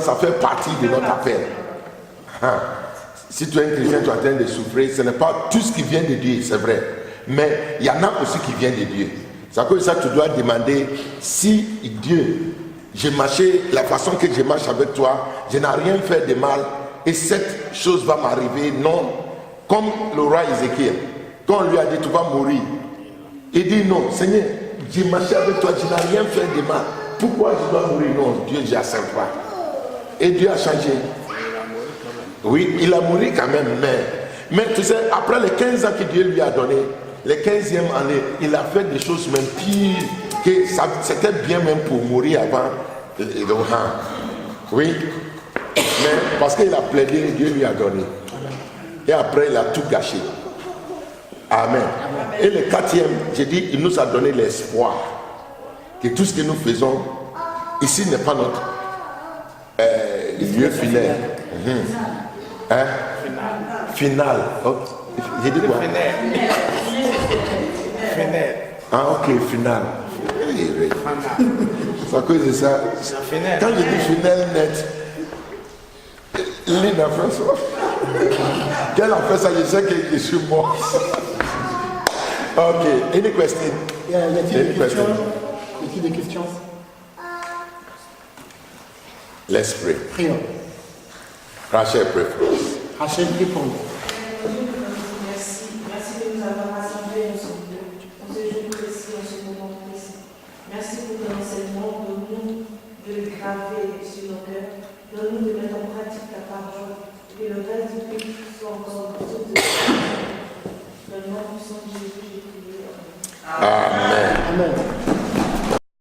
ça fait partie de notre appel. Hein. Si tu es un chrétien, tu es en train de souffrir, ce n'est pas tout ce qui vient de Dieu, c'est vrai. Mais il y en a aussi qui vient de Dieu. C'est à cause de ça que tu dois demander si Dieu, j'ai marché, la façon que je marche avec toi, je n'ai rien fait de mal et cette chose va m'arriver. Non. Comme le roi Ézéchiel, quand on lui a dit tu vas mourir, il dit non, Seigneur, j'ai marché avec toi, je n'ai rien fait de mal. Pourquoi je dois mourir? Non, Dieu j'accepte pas. Et Dieu a changé. Oui, il a mouru quand même, mais tu sais, après les 15 ans que Dieu lui a donné, les 15e année, il a fait des choses même pires, que c'était bien même pour mourir avant. Oui, mais parce qu'il a plaidé, Dieu lui a donné. Et après, il a tout gâché. Amen. Et le 4e, j'ai dit, il nous a donné l'espoir que tout ce que nous faisons ici n'est pas notre lieu final. Hein? Final. Oh, j'ai dit quoi? Ah, ok, final. C'est à cause de ça. Quand je dis final net, Lynn a fait ça. Qu'elle a fait ça, je sais que je suis mort. Ok, any question? Y a-t-il Any des questions? question? Y a-t-il des questions? Let's pray. Prions. Rachel, pray for us. Rachel, prie pour nous. Merci de nous avoir rassemblés ensemble en ce jour précis, en ce moment précis. Merci pour ton enseignement. Donne-nous de le graver sur nos cœurs. Donne-nous de mettre en pratique ta parole. Et le reste du pays soit encore dans toute de dans le nom puissant de Jésus, j'ai prié. Amen. Amen.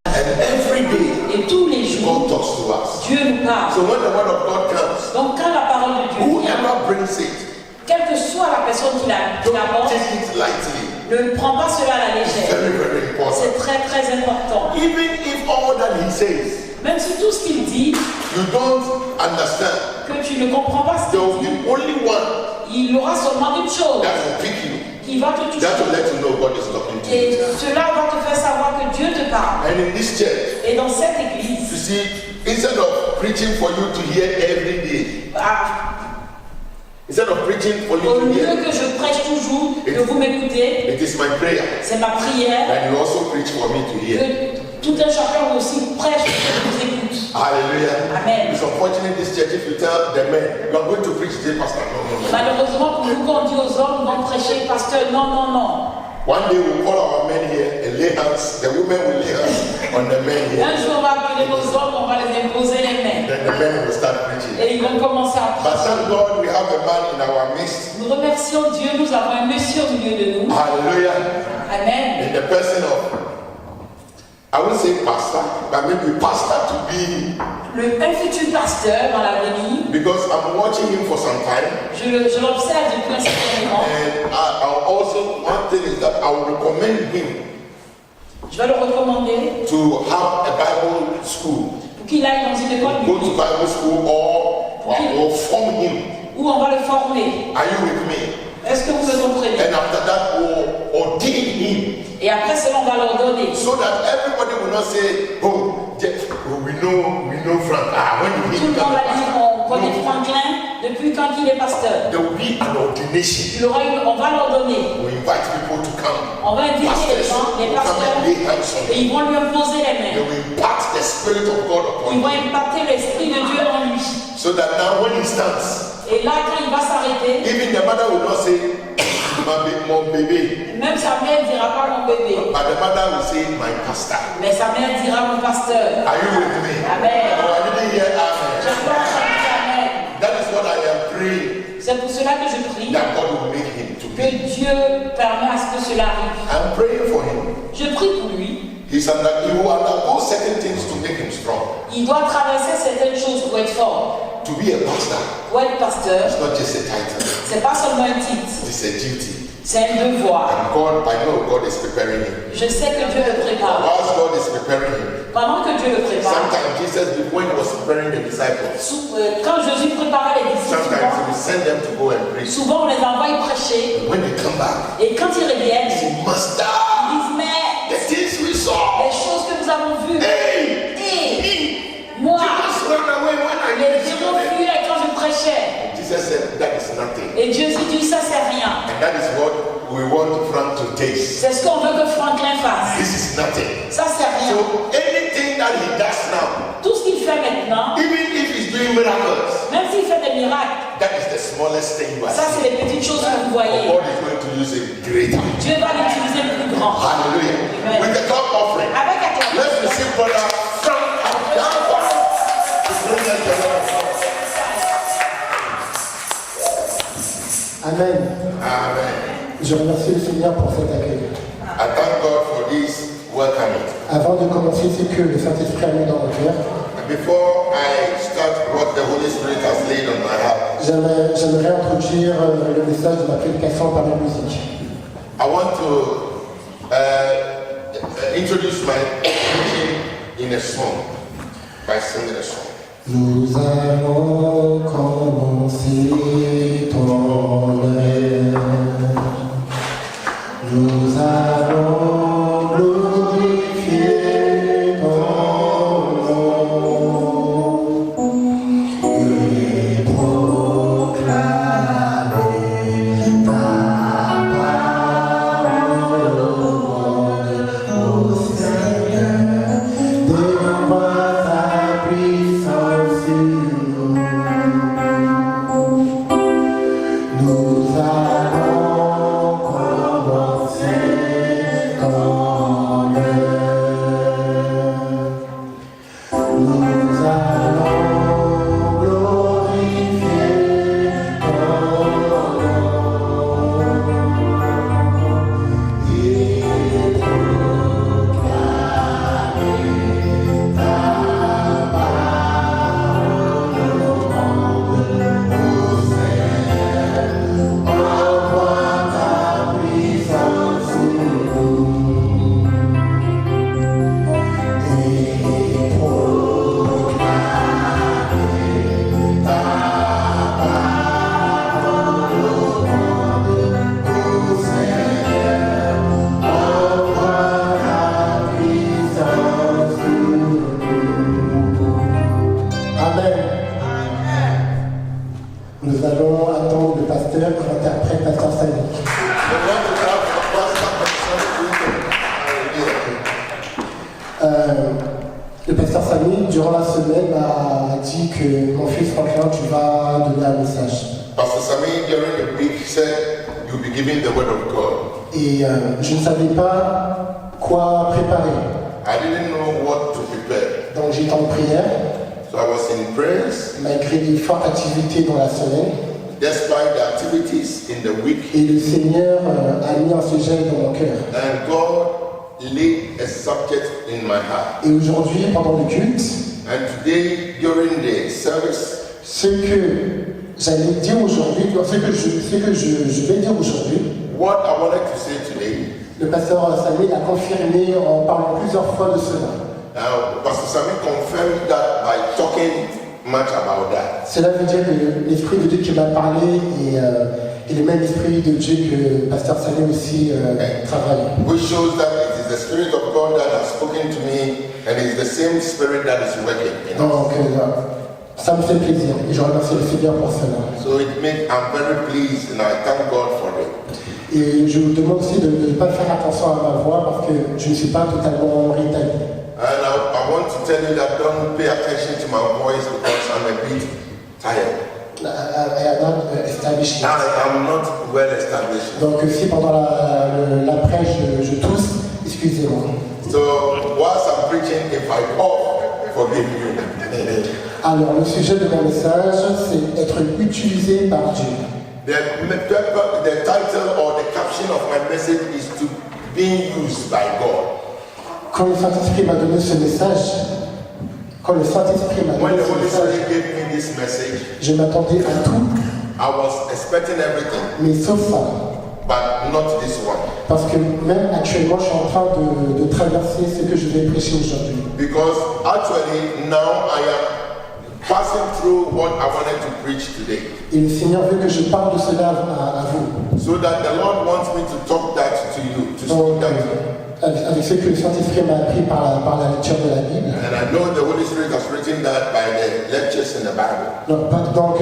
And every day, Et tous les jours, God talks to us. Dieu nous parle. So when the word of God comes, Donc quand la parole de Dieu vient, whoever brings it, quelle que soit la personne qui don't l'apporte, take it lightly. ne prends pas cela à la légère. Very, very important. C'est très très important. Even if all that he says, Même si tout ce qu'il dit, you don't understand, que tu ne comprends pas ce there will qu'il dit, be only one il y aura seulement une chose that will pick you. qui va te toucher. That will let you know God is talking to Et you. cela va te faire savoir que Dieu te parle. And in this church, Et dans cette you église, see, instead of preaching for you to hear every day, instead of preaching for you au to lieu hear, que je prêche toujours, que vous m'écoutez, it is my prayer c'est ma prière that you also preach for me to hear. que tout un chacun aussi prêche pour que vous écoute. Hallelujah. Amen. It's unfortunate in this church if you tell the men, you are going to preach today, Pastor. No. Malheureusement, pour nous, quand on dit aux hommes, non prêcher, pasteur, non, non, non. One day we'll call our men here and lay hands, the women will lay hands on the men here. Un jour, on va appeler nos hommes, on va les imposer les mains. Then the men will start preaching. Et ils vont commencer à But prêcher. thank God we have a man in our midst. Nous remercions Dieu, nous avons un monsieur au milieu de nous. Hallelujah. Amen. In the person of I won't say pastor, but maybe pastor to be, Un futur pasteur dans l'avenir. because I'm watching him for some time. Je l'observe depuis un certain moment. And I also, one thing is that I will recommend him Je vais le recommander to have a Bible school. pour qu'il aille dans une école Go to biblique Bible school or form him. où on va le former. Are you with me? Est-ce que vous me comprenez? And after that, we'll ordain him Et après cela, on va l'ordonner. so that everybody will not say, oh, we know Frank. When you Tout le meet monde va dire on connaît him, Franklin depuis quand il est pasteur. there will be an ordination. On va l'ordonner. We invite people to come. On va inviter les Pastors gens, les will come pasteurs, and lay hands on et him. ils vont lui imposer les They mains. will impart the Spirit of God upon Ils vont him. impacter l'Esprit de Dieu en lui. So that now when he stands, Et là, quand il va s'arrêter, even the mother will not say, mon baby, même sa mère ne dira pas mon bébé, but the mother will say, my pastor. mais sa mère dira mon pasteur. Are you with me? Amen. Oh, I didn't hear Je amen. crois que Amen. That is what I am praying, C'est pour cela que je prie that God will make him to que be. Dieu permet à ce que cela arrive. I'm praying for him. Je prie pour lui. He will undergo certain things to make him strong. Il doit traverser certaines choses pour être fort. To be a pastor, Pour être pasteur, it's not just a title, c'est pas seulement un titre, it's a duty. c'est un devoir. And God, I know God is preparing him. Je sais que Dieu le prépare. Whilst God is preparing him, Pendant que Dieu le prépare, sometimes Jesus, when he was preparing the disciples, quand Jésus préparait les disciples, sometimes he will send them to go and preach. souvent on les envoie prêcher. When they come back, Et quand ils reviennent, they say, ils Master, disent mais the things we saw. les choses que nous avons vues, Hey, et moi, just run away when I les see démons you. fuyaient quand je prêchais. Jesus said, that is nothing. Et Dieu dit ça c'est rien. And that is what we want Frank to taste. C'est ce qu'on veut que Franklin fasse. This is nothing. Ça c'est rien. So anything that he does now, Tout ce qu'il fait maintenant, even if he's doing miracles, même s'il fait des miracles, that is the smallest thing you are ça c'est seeing. les petites choses que vous voyez. God is going to use it greater. Dieu va l'utiliser plus grand. Hallelujah. Amen. With the clap offering, Avec acclamation. let's receive brother Frank Adamba to present the Lord. Amen. Amen. Je remercie le Seigneur pour cet accueil. I thank God for this welcoming. Avant de commencer ce que le Saint-Esprit a mis dans mon cœur, And before I start what the Holy Spirit has laid on my heart, j'aimerais introduire le message de ma prédication par la musique. I want to introduce my preaching in a song, by singing a song. Nous allons commencer ton œuvre. Nous allons glorifier ton nom et proclamer ta parole au monde, ô Seigneur. Déploie ta puissance sur nous. Nous allons commencer ton œuvre. Nous allons glorifier ton nom et proclamer ta parole au monde, ô Seigneur. Envoie ta puissance sur nous et proclamer ta parole au monde, ô Seigneur. Envoie ta puissance sur nous. Amen. Nous allons attendre le pasteur qui interprète Pasteur Samy. We want to clap for Pastor Alexander. Le pasteur Samy, durant la semaine, m'a dit que mon fils Franklin, tu vas donner un message. Pastor Sami during the week said you'll be giving the word of God. Et je ne savais pas quoi préparer. I didn't know what to prepare. Donc j'étais en prière, So I was in prayers, malgré les fortes activités dans la semaine. despite the activities in the week. Et le Seigneur a mis un sujet dans mon cœur. And God laid a subject in my heart. Et aujourd'hui, pendant le culte, And today, during the service, ce que j'allais dire aujourd'hui, ce que je vais dire aujourd'hui, what I wanted to say today, le pasteur Samuel a confirmé en parlant plusieurs fois de cela. Pastor Sami confirmed that by talking much about that. Cela veut dire que l'Esprit de Dieu qui m'a parlé est le même Esprit de Dieu que pasteur Samuel aussi travaille. Which shows that it is the Spirit of God that has spoken to me, and it is the same Spirit that is working in us. Donc, ça me fait plaisir et je remercie le Seigneur pour cela. So I'm very pleased and I thank God for it. Et je vous demande aussi de ne pas faire attention à ma voix parce que je ne suis pas totalement rétabli. And I want to tell you that don't pay attention to my voice because I'm a bit tired. I am not established yet. I'm not well established. Donc si pendant la prêche je tousse, excusez-moi. So whilst I'm preaching, if I cough, forgive me. Alors le sujet de mon message, c'est être utilisé par Dieu. The title or the caption of my message is to being used by God. Quand le Saint-Esprit m'a donné ce message, When the Holy Spirit gave me this message, je m'attendais à tout, I was expecting everything, mais sauf ça. but not this one. Parce que même actuellement, je suis en train de traverser ce que je vais prêcher aujourd'hui. Because actually now I am passing through what I wanted to preach today. Et le Seigneur veut que je parle de cela à vous. So that the Lord wants me to talk that to you, to speak that to you. Avec ce que le Saint-Esprit m'a appris par la lecture de la Bible. And I know the Holy Spirit has written that by the lectures in the Bible. Donc,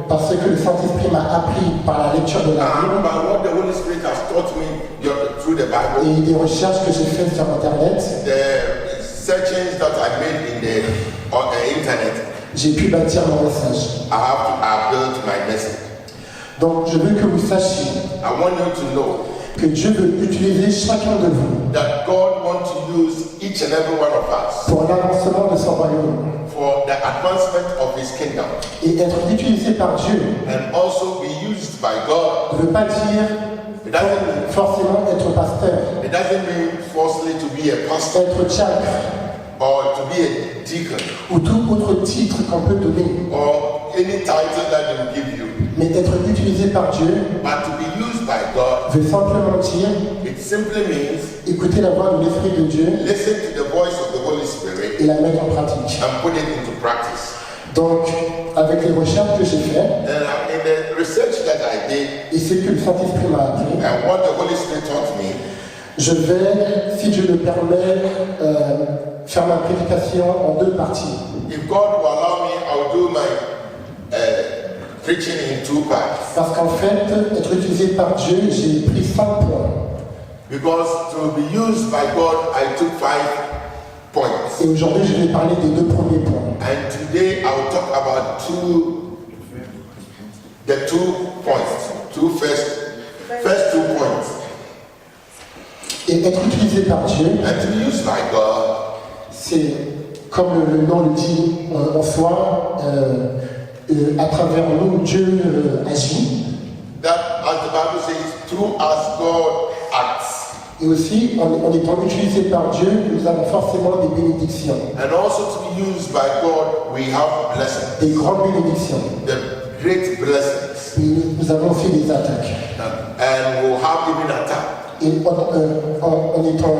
parce que le Saint-Esprit m'a appris par la lecture de la Bible. And by what the Holy Spirit has taught me through the Bible. Et des recherches que j'ai faites sur Internet. The searchings that I made on the internet. J'ai pu bâtir mon message. I built my message. Donc je veux que vous sachiez. I want you to know que Dieu veut utiliser chacun de vous. That God wants to use each and every one of us. Pour l'avancement de son royaume. For the advancement of His kingdom. Et être utilisé par Dieu. And also be used by God. Ne veut pas dire forcément être pasteur. It doesn't mean forcefully to be a pastor. Être diacre. Or to be a deacon. Ou tout autre titre qu'on peut donner. Or any title that they will give you. Mais être utilisé par Dieu. But to be used by God. Veut simplement dire. It simply means. Écouter la voix de l'Esprit de Dieu. Listen to the voice of the Holy Spirit. Et la mettre en pratique. And put it into practice. Donc, avec les recherches que j'ai faites. And in the research that I did. Et ce que le Saint-Esprit m'a appris. And what the Holy Spirit taught me. Je vais, si Dieu le permet, faire ma prédication en deux parties. If God will allow me, I will do my preaching in two parts. Parce qu'en fait, être utilisé par Dieu, j'ai pris 5 points. Because to be used by God, I took 5 points. Et aujourd'hui, je vais parler des 2 premiers points. And today, I will talk about the 2 points, first 2 points. Et être utilisé par Dieu, and to be used by God, c'est comme le nom le dit en soi, à travers nous Dieu agit. That, as the Bible says, through us God acts. Et aussi, en étant utilisé par Dieu, nous avons forcément des bénédictions. And also to be used by God, we have blessings. Des grandes bénédictions. The great blessings. Et nous avons aussi des attaques. And we'll have even attacks. Et en étant,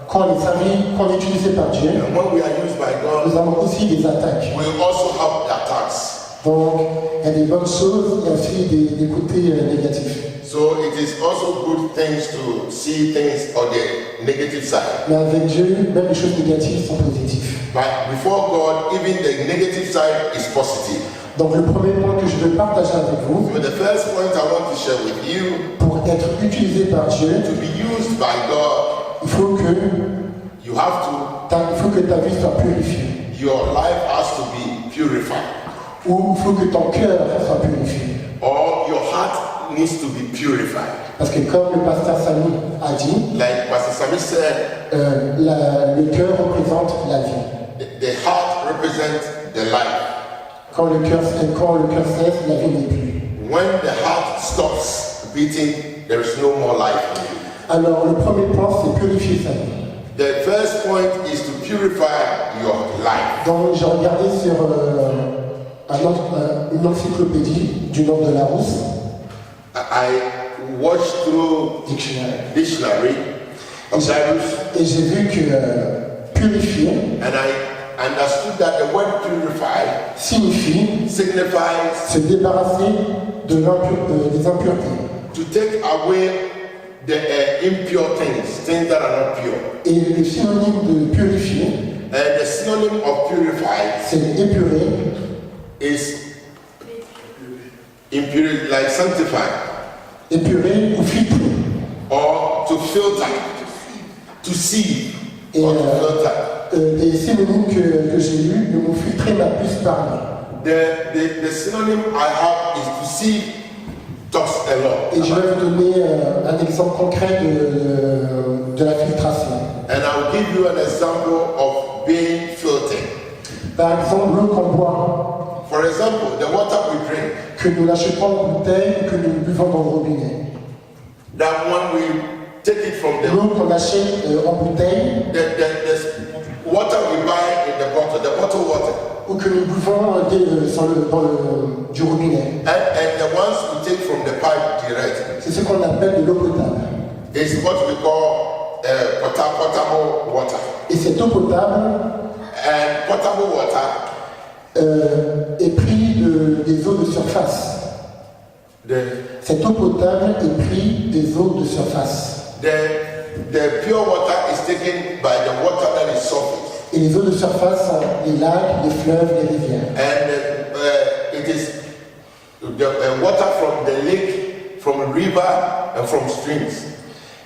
quand on est utilisé par Dieu, and when we are used by God, nous avons aussi des attaques. We also have attacks. Donc, il y a des bonnes choses et aussi des côtés négatifs. So it is also good things to see things on the negative side. Mais avec Dieu, même les choses négatives sont positives. But before God, even the negative side is positive. Donc le premier point que je veux partager avec vous, so the first point I want to share with you, pour être utilisé par Dieu, to be used by God, il faut que ta vie soit purifiée. Your life has to be purified. Ou il faut que ton cœur soit purifié. Or your heart needs to be purified. Parce que comme le pasteur Sami a dit, like Pastor Sami said, le cœur représente la vie. The heart represents the life. Quand le cœur cesse, la vie n'est plus. When the heart stops beating, there is no more life. Alors, le premier point, c'est purifier sa vie. The first point is to purify your life. Donc, j'ai regardé sur une encyclopédie du nom de Larousse, I watched through dictionary of Cyrus, et j'ai vu que purifier and I understood that the word purify signifies signifies se débarrasser de des impuretés. to take away the impure things that are not pure. Et le synonyme de purifier, And the synonym of purify c'est épurer, is impure, like sanctify, épurer ou filtrer. or to filter, to sieve, Et or to filter. des synonymes que j'ai lus, le mot filtrer m'a plus parlé. The synonym I have is to sieve talks a lot. Et je vais vous donner un exemple concret de la filtration. And I'll give you an example of being filtered. Par exemple, l'eau qu'on boit, For example, the water we drink, que nous l'achetons en bouteille ou que nous buvons dans le robinet. that when we take it from the L'eau qu'on achète en bouteille the water we buy in the bottle water, ou que nous buvons du robinet. and the ones we take from the pipe direct, C'est ce qu'on appelle de l'eau potable. is what we call potable water. Et cette eau potable And potable water, est prise des eaux de surface. Cette eau potable est prise des eaux de surface. the pure water is taken by the water that is surface. Et les eaux de surface sont les lacs, les fleuves, les rivières. And it is the water from the lake, from river, and from streams.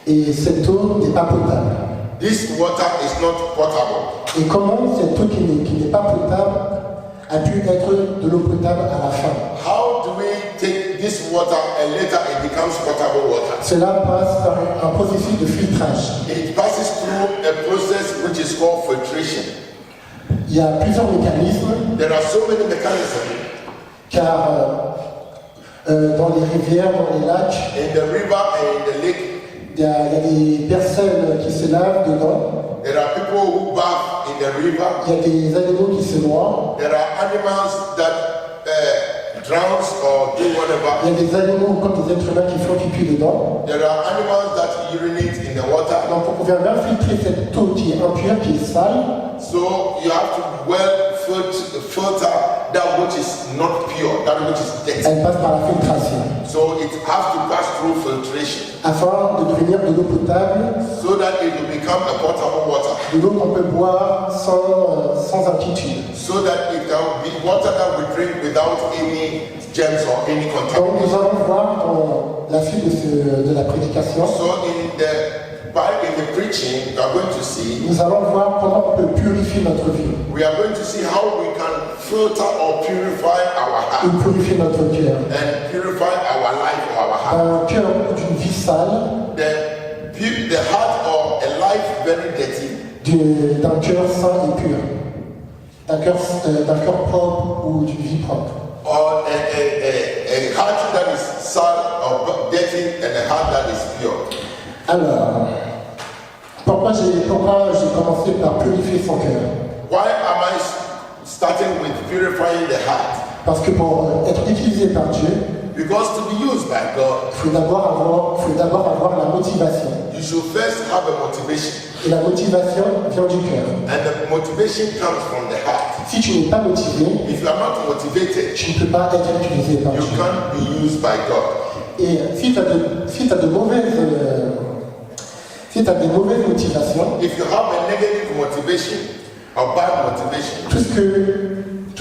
Et cette eau n'est pas potable. This water is not potable. Et comment cette eau qui n'est pas potable a pu être de l'eau potable à la fin? How do we take this water and later it becomes potable water? Cela passe par un processus de filtrage. It passes through a process which is called filtration. Il y a plusieurs mécanismes, There are so many mechanisms car dans les rivières, dans les lacs, in the river and in the lake. il y a des personnes qui se lavent dedans, There are people who bath in the river. il y a des animaux qui se noient, There are animals that drown or do whatever. il y a des animaux comme des êtres humains qui font pipi dedans. There are animals that urinate in the water. Donc on vient bien filtrer cette eau qui est impure, qui est sale, So you have to well filter that which is not pure, that which is dirty. elle passe par la filtration, So it has to pass through filtration afin de devenir de l'eau potable, so that it will become a potable water. de l'eau qu'on peut boire sans inquiétude. So that it can be water that we drink without any germs or any Donc nous contamination. allons voir dans la suite de la prédication, So in the preaching, we are going to see, nous allons voir comment on peut purifier notre vie, we are going to see how we can filter or purify our heart ou purifier notre cœur. and purify our life or our heart. Un cœur d'une vie sale, The heart of a life very dirty, d'un cœur sain et pur, d'un cœur propre ou d'une vie propre. or a heart that is sad or dirty and a heart that is pure. Alors, pourquoi j'ai commencé par purifier son cœur? Why am I starting with purifying the heart? Parce que pour être utilisé par Dieu, Because to be used by God, il faut d'abord avoir la motivation. you should first have a motivation. Et la motivation vient du cœur. And the motivation comes from the heart. Si tu n'es pas motivé, If you are not motivated, tu ne peux pas être utilisé par you Dieu. can't be used by God. Et si tu as des mauvaises motivations, If you have a negative motivation or bad motivation, tout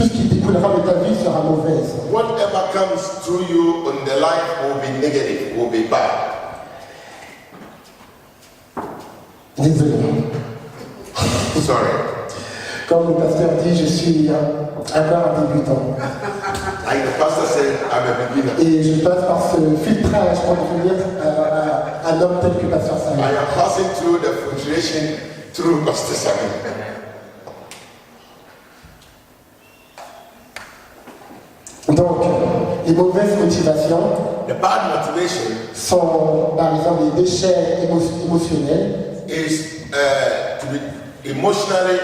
ce qui découlera de ta vie sera mauvaise. whatever comes through you in the life will be negative, will be bad. Désolé. Sorry. Comme le pasteur dit, je suis encore un débutant. Like the pastor said, I'm a beginner. Et je passe par ce filtrage pour devenir un homme tel que pasteur I Samuel. am passing through the filtration through Pastor Samuel. Donc, Les mauvaises motivations the bad motivation sont, par exemple, les déchets émotionnels, is to be emotionally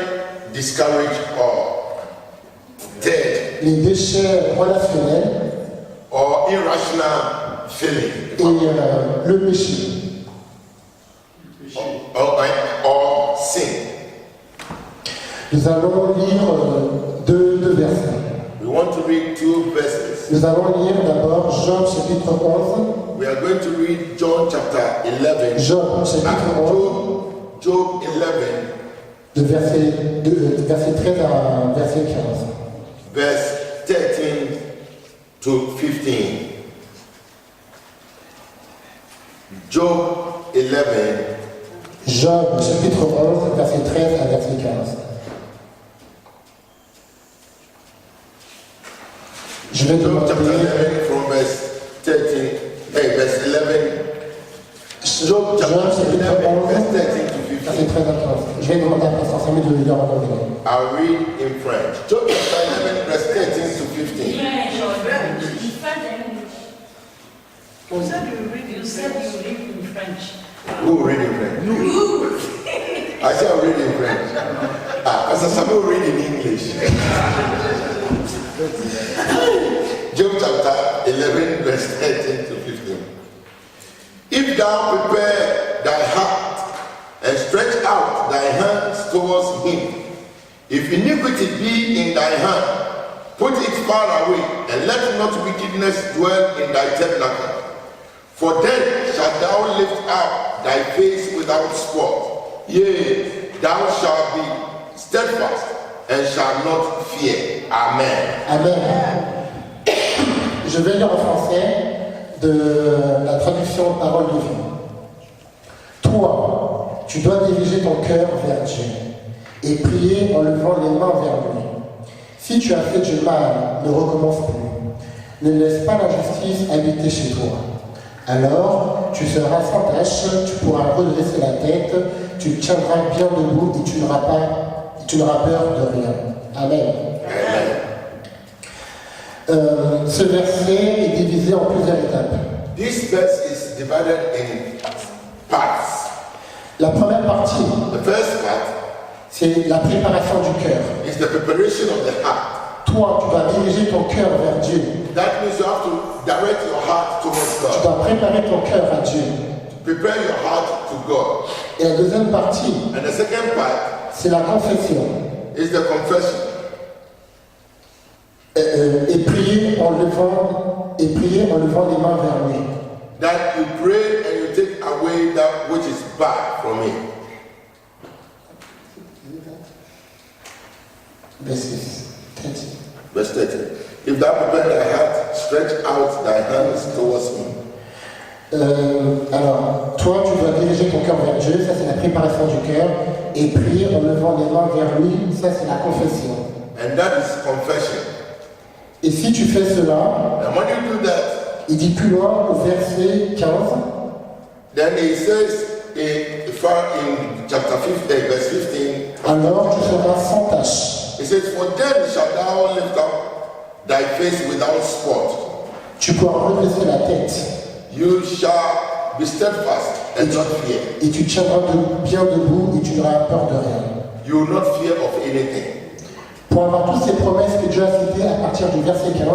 discouraged or dead les déchets relationnels or irrational feeling et le péché. Or sin. Nous allons lire deux versets. We want to read 2 verses. Nous allons lire d'abord Job chapitre 11. We are going to read John chapter 11. Job chapitre 11, Job 11, de verset 13 à verset 15. verse 13 to 15. Job 11, Job chapitre 11, verset 13 à verset 15. Je vais Job chapter demander 11 from verse 13, verse 11. Job chapter 11, verse 13 to 15. verset 13 à 15. Je vais demander à Pasteur Samuel de le lire en anglais. I'll read in French. Job chapter 11, verse 13 to 15. You said you read in French. Who read in French? You. I said I'll read in French. Pastor Samuel read in English. Job chapter 11, verse 13 to 15. If thou prepare thy heart and stretch out thy hands towards him, if iniquity be in thy hand, put it far away, and let not wickedness dwell in thy tabernacle. For then shalt thou lift up thy face without spot. Yea, thou shalt be steadfast and shalt not fear. Amen. Amen. Je vais lire en français de la traduction Parole de vie. Toi, tu dois diriger ton cœur vers Dieu et prier en levant les mains vers lui. Si tu as fait du mal, ne recommence plus. Ne laisse pas l'injustice habiter chez toi. Alors, tu seras sans tache, tu pourras redresser la tête, tu tiendras bien debout et tu n'auras peur de rien. Amen. Ce verset est divisé en plusieurs étapes. This verse is divided in parts. La première partie, The first part c'est la préparation du cœur. is the preparation of the heart. Toi, tu dois diriger ton cœur vers Dieu. That means you have to direct your heart towards Tu God. dois préparer ton cœur à Dieu. Prepare your heart to God. Et la deuxième partie, And the second part c'est la confession. is the confession. Et prier en levant les mains vers lui. That you pray and you take away that which is bad from me. Verset 13. Verse 13. If thou prepare thy heart, stretch out thy hands towards me. Alors, toi, tu dois diriger ton cœur vers Dieu, ça c'est la préparation du cœur, et prier en levant les mains vers lui, ça c'est la confession. And that is confession. Et si tu fais cela, And when you do that, il dit plus loin au verset 15, then he says in chapter 15, verse 15, alors tu seras sans tache. he says, for then shalt thou lift up thy face without spot. Tu pourras redresser la tête. You shall be steadfast and not fear. Et tu tiendras bien debout et tu n'auras peur de rien. You will not fear of anything. Pour avoir toutes ces promesses que Dieu a citées à partir du verset 15,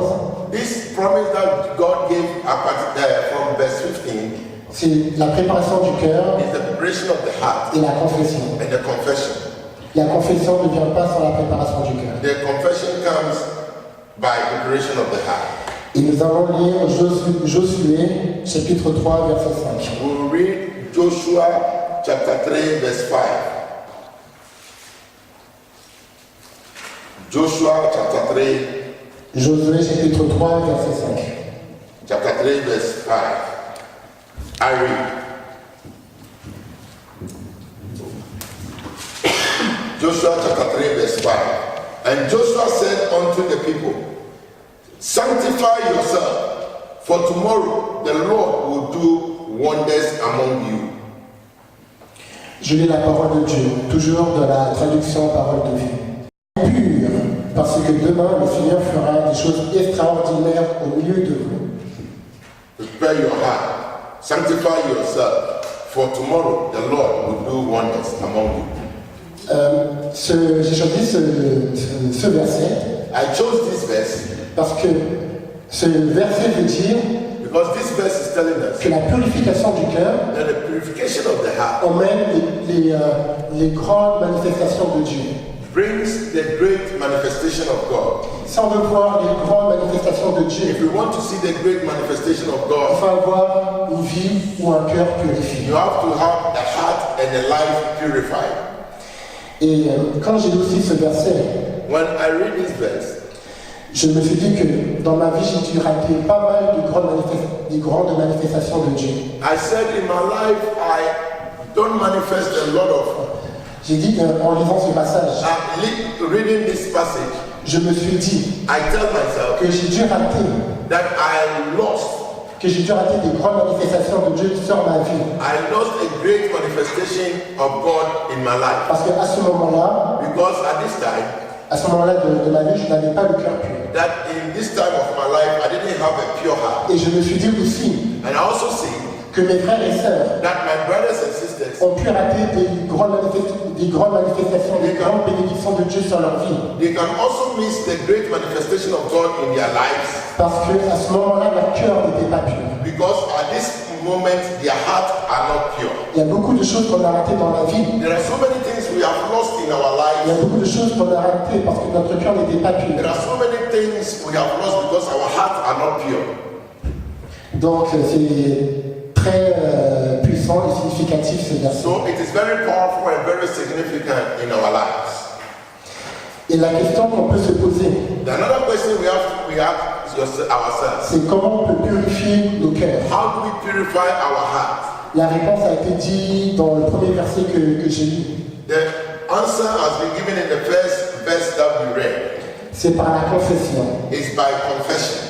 This promise that God gave from verse 15 c'est la préparation du cœur is the preparation of the heart et la confession. and the confession. La confession ne vient pas sans la préparation du cœur. The confession comes by preparation of the heart. Et nous allons lire Josué, chapitre 3, verset 5. We'll read Joshua chapter 3, verse 5. Joshua chapter 3, Josué, chapitre 3, verset 5. chapter 3, verse 5. I read. Joshua chapter 3, verse 5. And Joshua said unto the people, sanctify yourself, for tomorrow the Lord will do wonders among you. Je lis la parole de Dieu, toujours de la traduction parole de vie. Pur, Parce que demain, le Seigneur fera des choses extraordinaires au milieu de vous. Prepare your heart. Sanctify yourself. For tomorrow, the Lord will do wonders among you. J'ai choisi ce verset I chose this verse parce que ce verset veut dire because this verse is telling us que la purification du cœur that the purification of the heart emmène les grandes manifestations de Dieu. brings the great manifestation of God. Si on veut voir les grandes manifestations de Dieu, If you want to see the great manifestation of il God, faut avoir une vie ou un cœur purifié. you have to have a heart and a life purified. Et quand j'ai lu aussi ce verset, When I read this verse, je me suis dit que dans ma vie, j'ai dû rater pas mal de grandes manifestations de Dieu. I said in my life, I don't manifest a lot of. J'ai dit en lisant ce passage, Reading this passage, je me suis dit I tell myself que j'ai dû rater des grandes manifestations de Dieu sur ma vie. I lost a great manifestation of God in my life. Parce qu'à ce moment-là, Because at this time, de ma vie, je n'avais pas le cœur pur. that in this time of my life, I didn't have a pure heart. Et je me suis dit aussi And I also see que mes frères et sœurs that my brothers and sisters, ont pu rater des grandes manifestations, des grandes bénédictions de Dieu sur leur vie. they can also miss the great manifestation of God in their lives. Parce qu'à ce moment-là, leur cœur n'était pas pur. Because at this moment, their hearts are not pure. Il y a beaucoup de choses qu'on a ratées dans la vie. There are so many things we have lost in our Il y a lives. beaucoup de choses qu'on a ratées parce que notre cœur n'était pas pur. There are so many things we have lost because our hearts are not pure. Donc c'est très puissant et significatif ce verset. So it is very powerful and very significant in our lives. Et la question qu'on peut se poser, Another question we ask ourselves: c'est comment on peut purifier nos cœurs. how do we purify our hearts? La réponse a été dite dans le premier verset que j'ai lu. The answer has been given in the first verse that we read. C'est par la confession. It's by confession.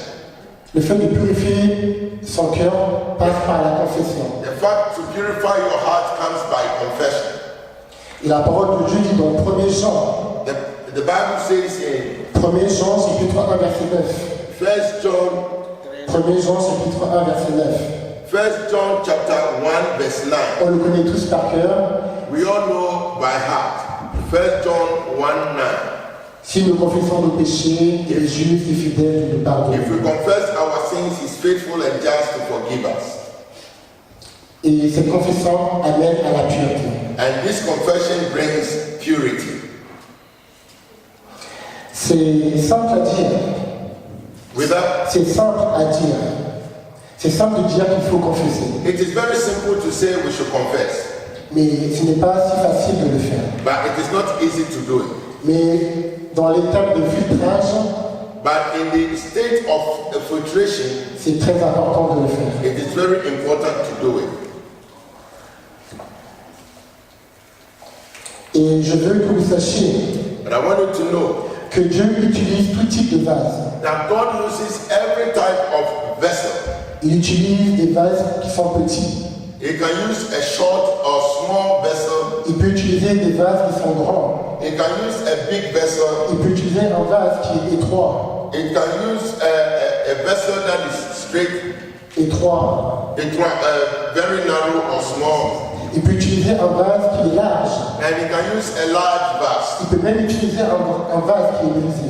Le fait de purifier son cœur passe par la confession. The fact to purify your heart comes by confession. Et la parole de Dieu dit dans 1 Jean, The Bible says in 1 Jean chapitre 1 verset 9. 1 John 1 Jean chapitre 1 verset 9. 1 John chapter 1 verse 9. On le connaît tous par cœur. We all know by heart. 1 John 1 9. Si nous confessons nos péchés, il est juste et fidèle de nous pardonner. If we confess our sins, He is faithful and just to forgive us. Et cette confession amène à la pureté. And this confession brings purity. C'est simple à dire. C'est simple à dire. C'est simple de dire qu'il faut confesser. It is very simple to say we should confess. Mais ce n'est pas si facile de le faire. But it is not easy to do it. Mais dans l'étape de filtrage, but in the state of filtration, c'est très important de le faire. It is very important to do it. Et je veux que vous sachiez But I want you to know que Dieu utilise tout type de vase. That God uses every type of vessel. Il utilise des vases qui sont petits. He can use a short or small vessel. Il peut utiliser des vases qui sont grands. He can use a big vessel. Il peut utiliser un vase qui est étroit. He can use a vessel that is straight. Étroit. Very narrow or small. Il peut utiliser un vase qui est large. And he can use a large vase. Il peut même utiliser un vase qui est brisé.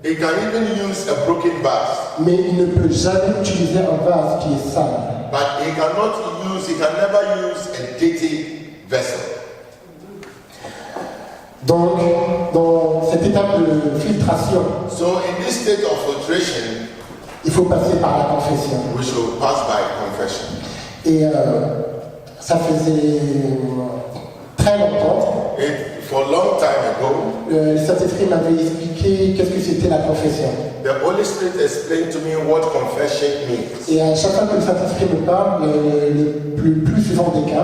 He can even use a broken vase. Mais il ne peut jamais utiliser un vase qui est sale. But he can never use a dirty vessel. Donc, dans cette étape de filtration, so in this state of filtration, il faut passer par la confession. We should pass by confession. Et ça faisait très longtemps. For a long time ago, le Saint-Esprit m'avait expliqué qu'est-ce que c'était la confession. The Holy Spirit explained to me what confession means. Et à chaque fois que le Saint-Esprit me parle, le plus souvent des cas,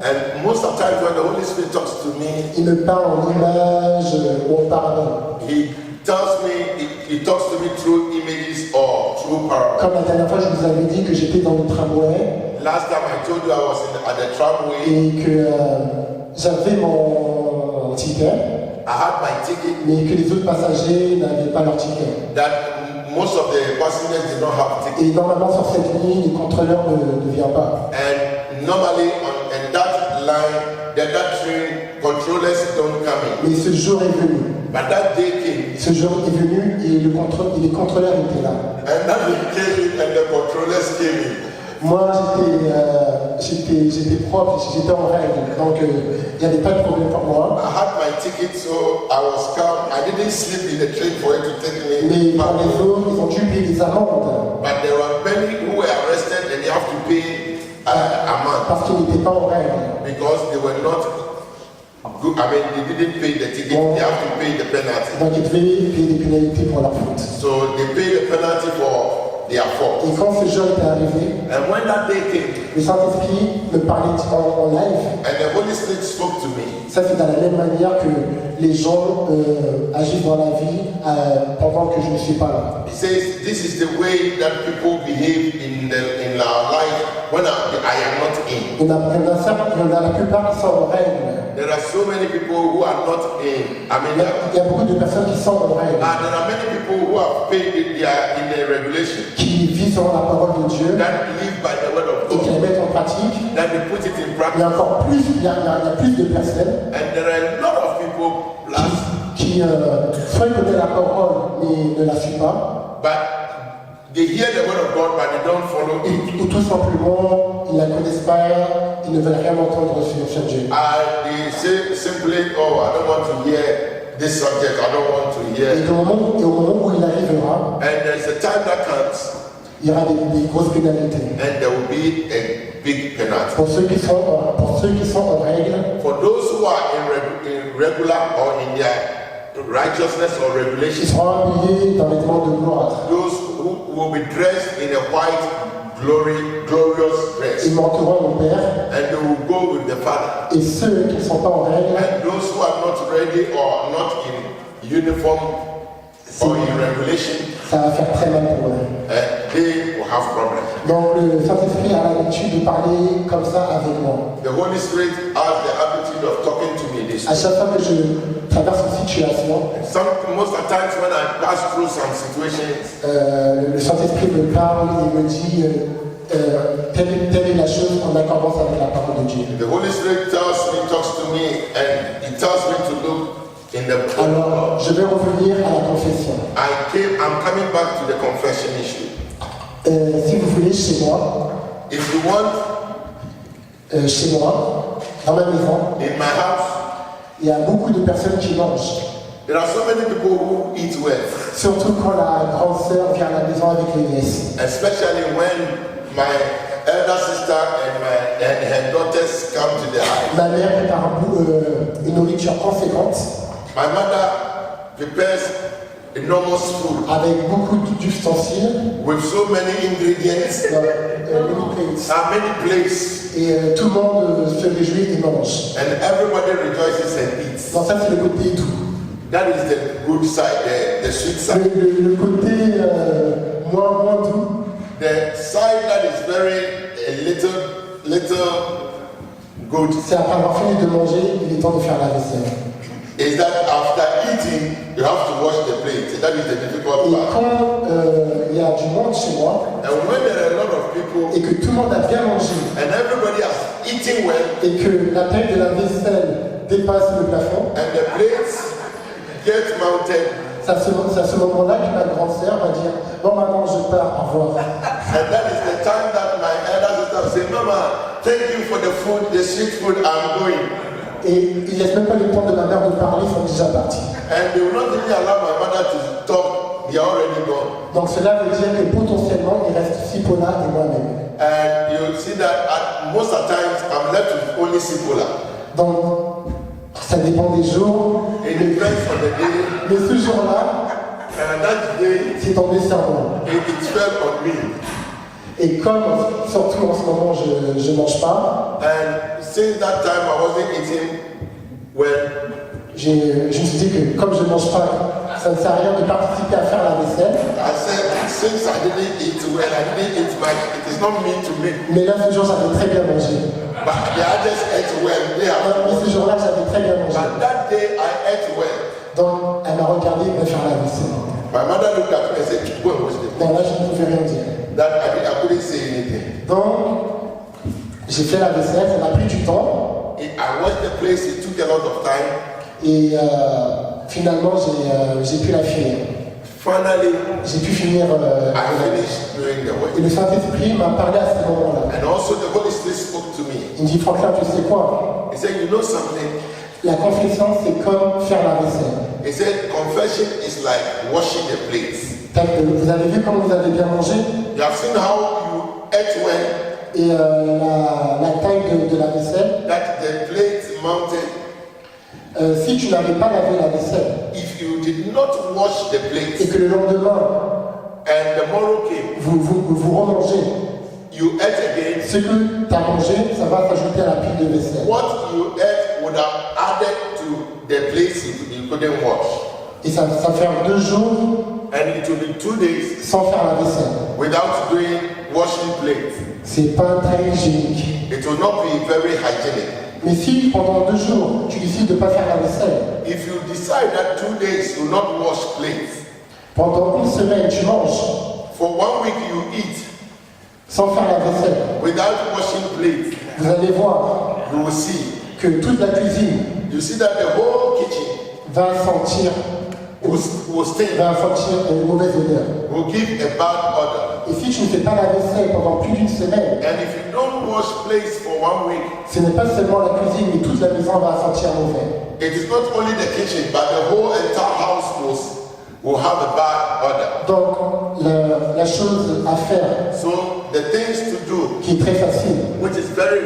and most of the time when the Holy Spirit talks to me, il me parle en image ou en parabole. He talks to me through images or through parables. Comme la dernière fois, je vous avais dit que j'étais dans le tramway. Last time I told you I was at the tramway. Et que j'avais mon ticket. I had my ticket, mais que les autres passagers n'avaient pas leur ticket. that most of the passengers did not have tickets. Et normalement sur cette ligne, les contrôleurs ne viennent pas. And normally on that line, that train, controllers don't come in. Mais ce jour est venu. But that day came. Ce jour est venu et les contrôleurs étaient là. And that day came in and the controllers came in. Moi, j'étais propre, j'étais en règle, donc il n'y avait pas de problème pour moi. I had my ticket, so I was calm. I didn't sleep in the train for it to take me. Mais par les autres, ils ont dû payer des amendes. But there were many who were arrested and they have to pay amount Parce qu'ils n'étaient pas en règle. because they were not good. I mean, they didn't pay the ticket. They have to pay the penalty. Donc ils devaient payer des pénalités pour leur faute. So they pay the penalty for their fault. Et quand ce jour était arrivé, And when that day came, le Saint-Esprit me parlait en live. and the Holy Spirit spoke to me. Ça, c'est dans la même manière que les gens agissent dans la vie pendant que je ne suis pas là. He says, this is the way that people behave in our life when I am not in. Il y en a la plupart qui sont en règle. There are so many people who are not in. I mean, Il y a beaucoup de personnes qui sont en règle, there are many people who have paid in the regulation, qui vivent selon la parole de Dieu that live by the word of et qui la God, mettent en pratique. that they put it in Il y practice. a encore plus, il y a plus de personnes And there are a lot of people, plus, qui soit connaissent la parole mais ne la suivent pas, but they hear the word of God, but they don't follow it. ou tout simplement ils ne la connaissent pas, ils ne veulent rien entendre sur Dieu. They say simply, oh, I don't want to hear this subject, I don't want to hear. Et au moment où il arrivera, And there's a time that comes, il y aura des grosses pénalités. and there will be a big penalty. Pour ceux qui sont en règle, For those who are in regular or in their righteousness or ils regulation, seront habillés d'un vêtement de gloire. those who will be dressed in a white, glorious dress, Ils monteront mon Père. and they will go with the Father. Et ceux qui ne sont pas en règle, And those who are not ready or not in uniform or in regulation, ça va faire très mal pour eux. they will have problems. Donc le Saint-Esprit a l'habitude de parler comme ça avec moi. The Holy Spirit has the habitude of talking to me this À way. chaque fois que je traverse une situation, Most of the times when I pass through some situations, le Saint-Esprit me parle et me dit telle est la chose en accordance avec la parole de Dieu. the Holy Spirit talks to me, and He tells me to look in the book. Alors, je vais revenir à la confession. I'm coming back to the confession issue. Si vous voulez, chez moi, If you want, dans ma maison, in my house, il y a beaucoup de personnes qui mangent. there are so many people who eat well, Surtout quand la grande sœur vient à la maison avec les nièces. especially when my elder sister and her daughters come to the house. Ma mère prépare une nourriture conséquente My mother prepares enormous food avec beaucoup d'ustensiles, with so many ingredients, many plates, et tout le monde se réjouit et mange. and everybody rejoices and eats. Donc ça c'est le côté doux. That is the good side, the sweet side. Le côté moins doux, The side that is very a little good c'est après avoir fini de manger, il est temps de faire la vaisselle. is that after eating you have to wash the plate. That is the difficult Et part. quand il y a du monde chez moi And when there are a lot of people et que tout le monde a bien mangé and everybody has eaten well et que la taille de la vaisselle dépasse le plafond, and the plates get mounted, c'est à ce moment-là que ma grande sœur va dire « Bon, maman, je pars, au revoir. and that is the time that my elder sister will say, Mama, thank you for the food, the sweet food, I'm going. » Et il laisse même pas le temps de ma mère de parler, ils sont déjà partis. And they will not even allow my mother to talk, they are already gone. Donc cela veut dire que potentiellement, il reste Sipona et moi-même. And you see that most of the times I'm left with only Sipola. Donc, ça dépend des jours, It depends on the day. mais ce jour-là, And that day, c'est tombé sur moi. it fell on me. Et comme, surtout en ce moment, je ne mange pas, And since that time, I wasn't eating well. je me suis dit que comme je ne mange pas, ça ne sert à rien de participer à faire la vaisselle. I said, since I didn't eat well, I didn't eat much, it is not me to make. Mais là, ce jour, j'avais très bien mangé. But the others ate well. They have Mais ce jour-là, j'avais très bien mangé. But that day I ate well. Donc, elle m'a regardé et m'a fait la vaisselle. My mother looked at me and said, go and wash the Donc là, je ne pouvais rien dire. That I couldn't say anything. Donc, j'ai fait la vaisselle, ça m'a pris du temps. I watched the place, it took a lot of time. Et finalement, j'ai pu la finir. Finally, j'ai pu finir. I finished doing the work. Et le Saint-Esprit m'a parlé à ce moment-là. And also the Holy Spirit spoke to me. Il me dit, Franklin, tu sais quoi? He said, you know something? La confession, c'est comme faire la vaisselle. He said, confession is like washing the plates. Vous avez vu comment vous avez bien mangé? You have seen how you ate well. Et la taille de la vaisselle. That the plate mounted. Si tu n'avais pas lavé la vaisselle. If you did not wash the plates. Et que le lendemain. And the morrow came. Vous remangez. You ate again. Ce que tu as mangé, ça va s'ajouter à la pile de vaisselle. What you ate would have added to the place you couldn't wash. Et ça fait 2 jours. And it will be 2 days. Sans faire la vaisselle. Without doing washing plates. C'est pas très hygiénique. It will not be very hygienic. Mais si pendant 2 jours tu décides de ne pas faire la vaisselle. If you decide that 2 days you will not wash plates. Pendant 1 semaine tu manges. For 1 week you eat. Sans faire la vaisselle. Without washing plates. Vous allez voir. You will see. Que toute la cuisine. You see that the whole kitchen. Va sentir. Will stink. Va sentir une mauvaise odeur. Will give a bad odor. Et si tu ne fais pas la vaisselle pendant plus d'1 semaine. And if you don't wash plates for 1 week. Ce n'est pas seulement la cuisine, mais toute la maison va sentir mauvais. It is not only the kitchen, but the whole entire house will have a bad odor. Donc la chose à faire. So the things to do. Qui est très facile. Which is very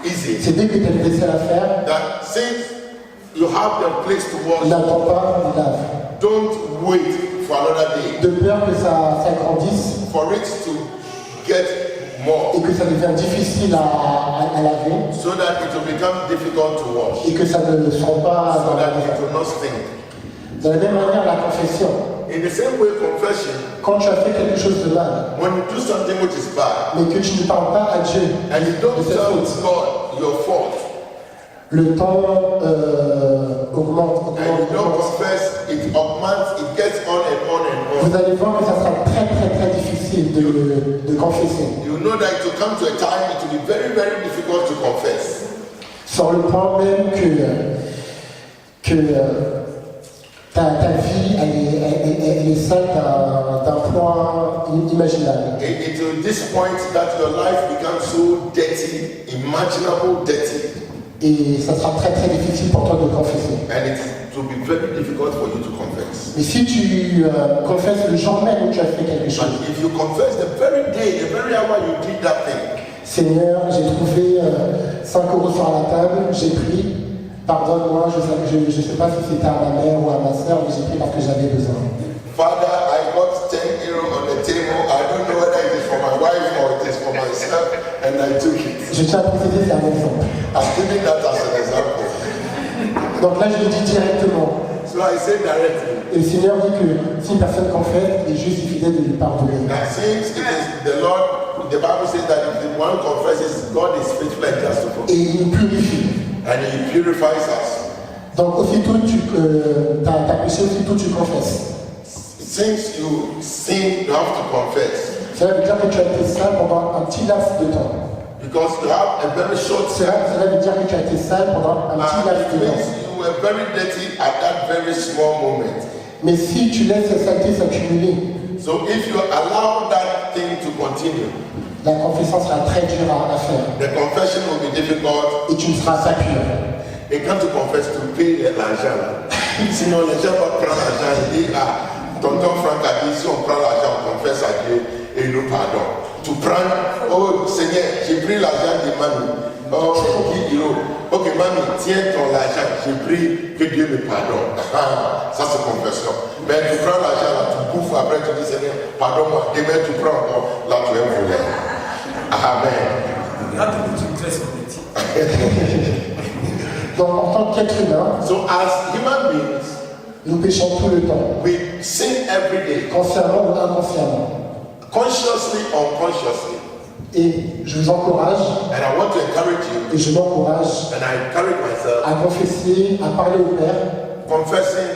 easy. C'est dès que tu as une vaisselle à faire. That since you have the place to wash. N'attends pas, lave. Don't wait for another day. De peur que ça grandisse. For it to get more. Et que ça devienne difficile à laver. So that it will become difficult to wash. Et que ça ne sent pas. So that it will not stink. De la même manière, la confession. In the same way, confession. Quand tu as fait quelque chose de mal. When you do something which is bad. Mais que tu ne parles pas à Dieu. And you don't tell God your fault. Le temps augmente. And you don't confess, it augments, it gets on and on and on. Vous allez voir que ça sera très difficile de confesser. You know that it will come to a time it will be very difficult to confess. Sur le point même que ta vie elle est sale d'un point inimaginable. It will this point that your life becomes so dirty, imaginable dirty. Et ça sera très difficile pour toi de confesser. And it will be very difficult for you to confess. Mais si tu confesses le jour même où tu as fait quelque chose. But if you confess the very day, the very hour you did that thing. Seigneur, j'ai trouvé 5 € sur la table, j'ai pris. Pardonne-moi, je ne sais pas si c'était à ma mère ou à ma soeur, mais j'ai pris parce que j'avais besoin. Father, I got 10 € on the table. I don't know whether it is for my wife or it is for myself, and I took it. Je tiens à préciser, c'est un exemple. I'm giving that as an example. Donc là, je le dis directement. So I say directly. Et le Seigneur dit que si une personne confesse, il est juste et fidèle de lui pardonner. That since it is the Lord, the Bible says that if the one confesses, God is faithful and just to forgive. Et il nous purifie. And He purifies us. Donc aussitôt t'as péché, aussitôt tu confesses. Since you sin, you have to confess. Cela veut dire que tu as été sale pendant un petit laps de temps. Because you have a very short Cela veut dire que tu as été sale pendant un petit laps de temps. You were very dirty at that very small moment. Mais si tu laisses cette saleté s'accumuler, so if you allow that thing to continue, la confession sera très dure à faire. The confession will be difficult. Et tu ne seras pas pur. Et quand tu confesses, tu payes l'argent. Sinon, les gens vont prendre l'argent et dire, tonton Franck a dit, si on prend l'argent, on confesse à Dieu et il nous pardonne. Tu prends, oh Seigneur, j'ai pris l'argent de mamie. Oh, 10 €. Ok, mamie, tiens ton argent, j'ai pris, que Dieu me pardonne. Ça c'est confession. Mais tu prends l'argent là, tu bouffes, après tu dis, Seigneur, pardonne-moi. Demain tu prends encore, là tu es volé. Amen. Donc en tant qu'être humain, so as human beings, nous péchons tout le temps. We sin every day. Consciemment ou inconsciemment. Consciously or unconsciously. Et je vous encourage, and I want to encourage you, et je m'encourage and I encourage myself, à confesser, à parler au Père, confessing,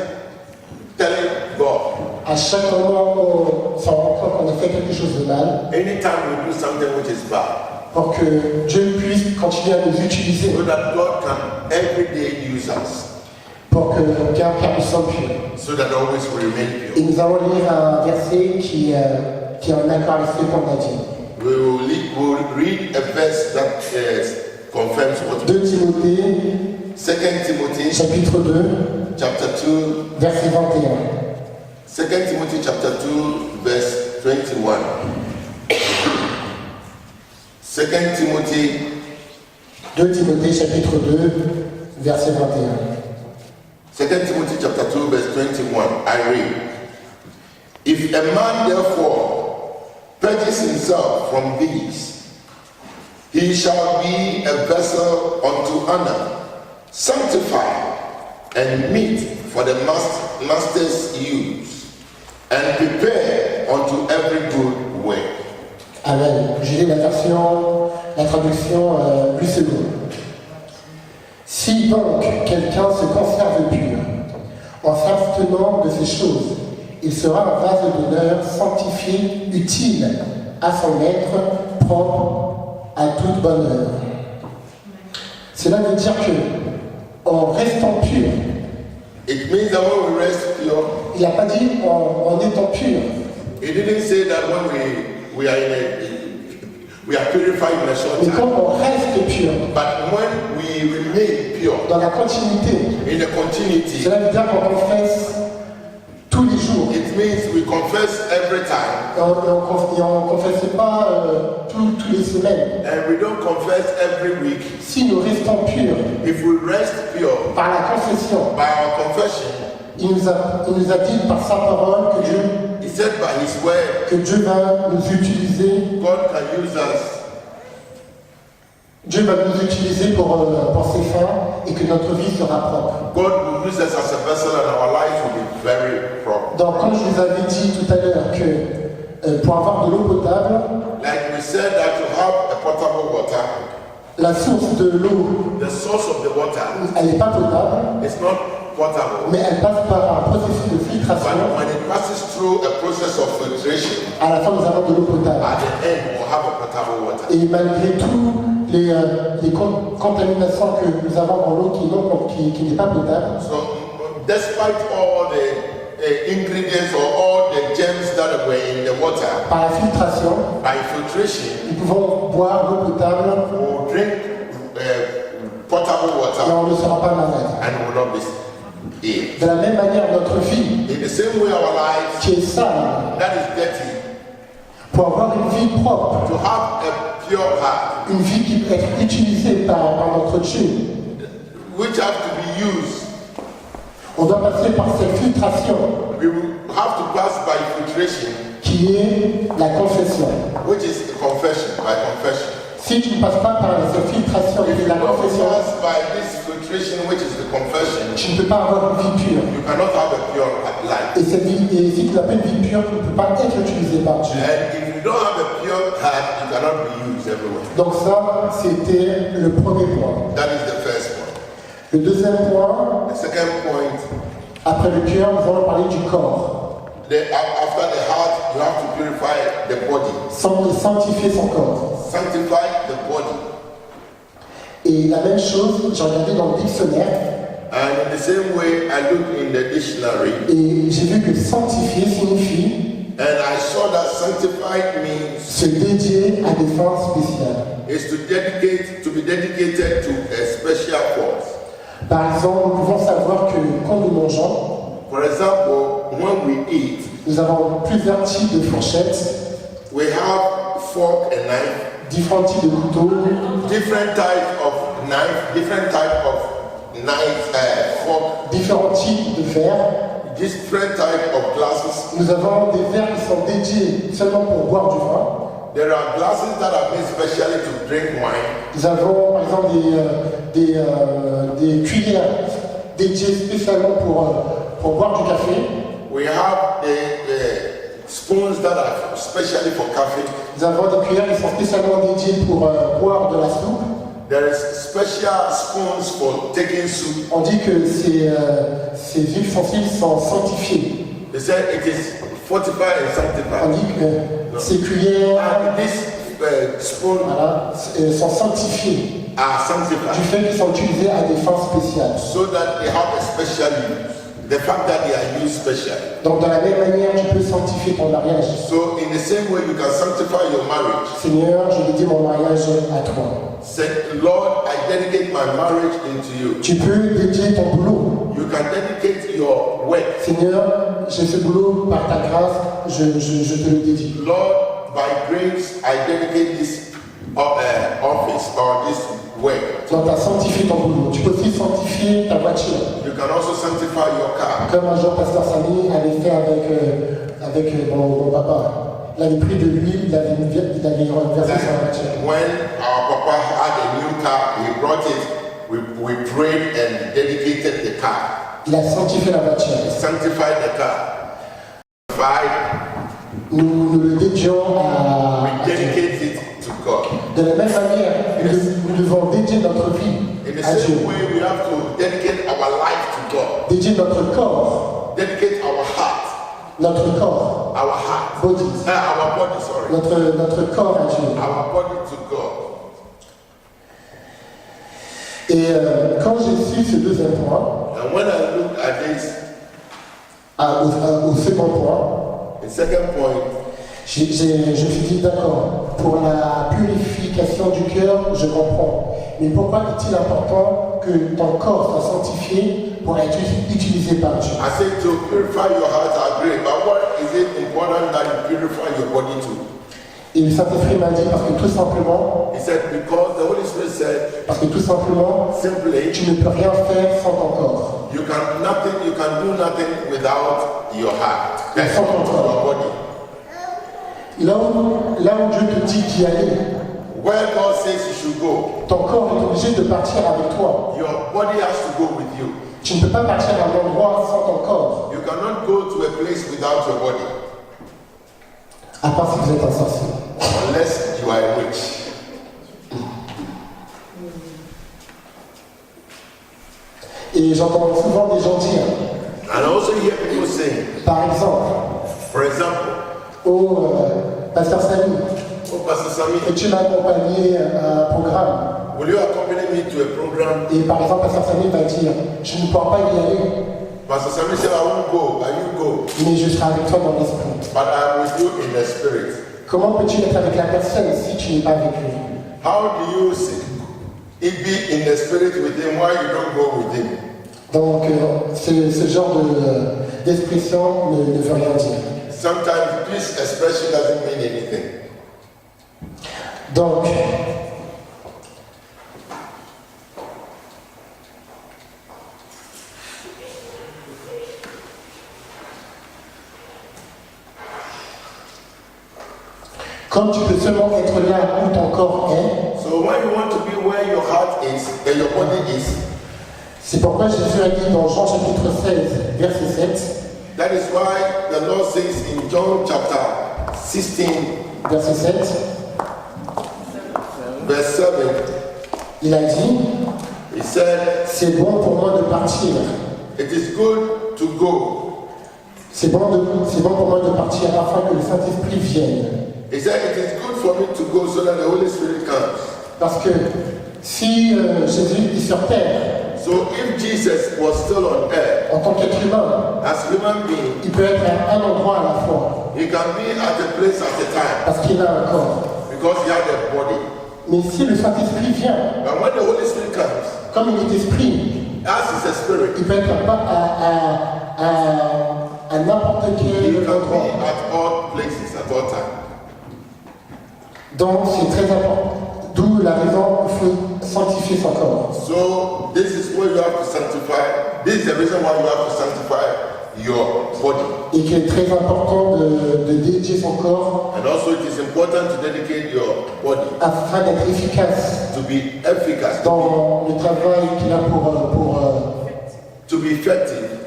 telling God. à chaque moment où on s'en rend compte qu'on a fait quelque chose de mal, Anytime we do something which is bad, pour que Dieu puisse continuer à nous utiliser, so that God can every day use us, pour que car nous sommes purs. so that always we remain Et pure. nous allons lire un verset qui est en accord avec ce qu'on a dit. We'll read a verse that confirms what 2 Timothée, 2 Timothy chapitre 2, chapter 2, verset 21. 2 Timothy chapter 2, verse 21. 2 Timothy 2 Timothée, chapitre 2, verset 21. 2 Timothy chapter 2, verse 21. I read. If a man therefore purges himself from these, he shall be a vessel unto honor, sanctified and meet for the master's use, and prepared unto every good work. Amen. J'ai lu la traduction Louis II. Si donc quelqu'un se conserve pur, en s'abstenant de ces choses, il sera un vase d'honneur sanctifié, utile à son maître, propre à toute bonne œuvre. Cela veut dire que, en restant pur, It means that when we rest pure, il n'a pas dit en étant pur. it didn't say that when we are purified in a short Mais time. quand on reste pur, But when we remain pure, dans la continuité, in the continuity, cela veut dire qu'on confesse tous les jours. it means we confess every time. Et on ne confesse pas tous les semaines. And we don't confess every week. Si nous restons purs If we rest pure par la confession, by our confession, il nous a dit par sa parole he said by his word, que Dieu va nous utiliser. God can use us. Dieu va nous utiliser pour ses fins et que notre vie sera propre. God will use us as a vessel and our life will be very proper. Donc, comme je vous avais dit tout à l'heure que pour avoir de l'eau potable, Like we said that to have a potable water, la source de l'eau, the source of the water elle n'est pas potable, is not potable. mais elle passe par un processus de filtration. But when it passes through a process of filtration, À la fin, nous avons de l'eau potable. at the end we'll have a potable water. Et malgré tout les contaminations que nous avons dans l'eau qui n'est pas potable, So despite all the ingredients or all the germs that were in the water, par la filtration, by filtration, nous pouvons boire l'eau potable we'll drink potable et water on ne sera pas malade. and will not be ill. De la même manière, notre vie, In the same way our lives qui est sale, that is dirty, pour avoir une vie propre, to have a pure heart, une vie qui peut être utilisée par notre Dieu, which have to be used, on doit passer par cette filtration we will have to pass by filtration, qui est la confession. which is confession, by confession. Si tu ne passes pas par cette filtration If qui you est la don't confession, pass by this filtration, which is the confession, tu ne peux pas avoir une vie pure. you cannot have a pure life. Et si tu l'appelles vie pure, tu ne peux pas être utilisé par Dieu. And if you don't have a pure heart, you cannot be used everywhere. Donc ça, c'était le premier point. That is the first point. Le deuxième point, The second point, après le cœur, nous allons parler du corps. after the heart, you have to purify the body, Sanctifier son corps. sanctify the body. Et la même chose, j'ai regardé dans le dictionnaire, And in the same way, I looked in the dictionary, et j'ai vu que sanctifier signifie and I saw that sanctified means se dédier à des fins spéciales. is to be dedicated to a special cause. Par exemple, nous pouvons savoir que quand nous mangeons, For example, when we eat, nous avons plusieurs types de fourchettes, we have fork and knife, différents types de couteaux, different type of fork, différents types de verres. different type of glasses. Nous avons des verres qui sont dédiés seulement pour boire du vin. There are glasses that are made specially to drink wine. Nous avons par exemple des cuillères dédiées spécialement pour boire du café. We have the spoons that are specially for coffee. Nous avons des cuillères qui sont spécialement dédiées pour boire de la soupe. There is special spoons for taking soup. On dit que ces ustensiles sont sanctifiés. They say it is fortified and On sanctified. dit que ces cuillères And this spoon sont sanctifiées are du sanctified fait qu'ils sont utilisés à des fins spéciales. so that they have a special use. The fact that they are used specially. Donc, de la même manière, tu peux sanctifier ton mariage. So in the same way, you can sanctify your marriage. Seigneur, je dédie mon mariage à toi. Say, Lord, I dedicate my marriage into you. Tu peux dédier ton boulot. You can dedicate your work. Seigneur, j'ai ce boulot par ta grâce, je te le dédie. Lord, by grace, I dedicate this office or this work. Donc, tu as sanctifié ton boulot. Tu peux aussi sanctifier ta voiture. You can also sanctify your car. Comme un jour, Pasteur Samy avait fait avec mon papa. Il avait pris de l'huile, il avait versé sur la voiture. When our papa had a new car, he brought it. We prayed and dedicated the car. Il a sanctifié la voiture. Sanctified the car. Nous le dédions à We dedicate it to God. De la même manière, nous devons dédier notre vie In the à Dieu. same way, we have to dedicate our life to God. Dédier notre corps, Dedicate our heart. notre corps, Our heart. body, Our body, sorry. notre corps à Dieu. Our body to God. Et quand j'ai su ce deuxième point, And when I look at this, au second point, the second point, je me suis dit d'accord, pour la purification du cœur, je comprends. Mais pourquoi est-il important que ton corps soit sanctifié pour être utilisé par Dieu? I said to purify your heart, I agree. But what is it important that you purify your body too? Et le Saint-Esprit m'a dit parce que tout simplement, He said, because the Holy Spirit said, parce que tout simplement, simply, tu ne peux rien faire sans ton corps. you can do nothing without your heart, Sans ton corps. your body. Là où Dieu te dit d'y aller, Where God says you should go, ton corps est obligé de partir avec toi. your body has to go with you. Tu ne peux pas partir à un endroit sans ton corps, You cannot go to a place without your body, à part si vous êtes un sorcier. unless you are a witch. Et j'entends souvent des gens dire, And I also hear people saying, par exemple, for example, oh, Pasteur Samy, oh, Pastor Sami, peux-tu m'accompagner à un programme? will you accompany me to a program? Et par exemple, Pasteur Samy va dire, je ne pourrai pas y aller, Pastor Sami said, I won't go, but you go. mais je serai avec toi dans l'esprit. But I am with you in the spirit. Comment peux-tu être avec la personne si tu n'es pas avec lui? How do you see it be in the spirit with him while you don't go with him? Donc, ce genre d'expression ne veut rien dire. Sometimes this expression doesn't mean anything. Donc, comme tu peux seulement être là où ton corps est, So when you want to be where your heart is and your body is, c'est pourquoi Jésus a dit dans Jean chapitre 16, verset 7, that is why the Lord says in John chapter 16, verset 7, verse 7, il a dit, he said, c'est bon pour moi de partir. it is good to go. C'est bon pour moi de partir afin que le Saint-Esprit vienne. He said, it is good for me to go so that the Holy Spirit comes. Parce que si Jésus est sur terre, So if Jesus was still on earth, en tant qu'être humain, as human being, il peut être à un endroit à la fois, he can be at a place at a time parce qu'il a un corps. because he had a body. Mais si le Saint-Esprit vient, And when the Holy Spirit comes, comme il est esprit, as is a spirit, il peut être à n'importe he quel can be endroit. at all places at all times. Donc c'est très important. D'où la raison il faut sanctifier son corps. So this is where you have to sanctify. This is the reason why you have to sanctify your body. Et qu'il est très important de dédier son corps And also it is important to dedicate your body afin d'être efficace to be efficacious, dans le travail qu'il a pour to be effective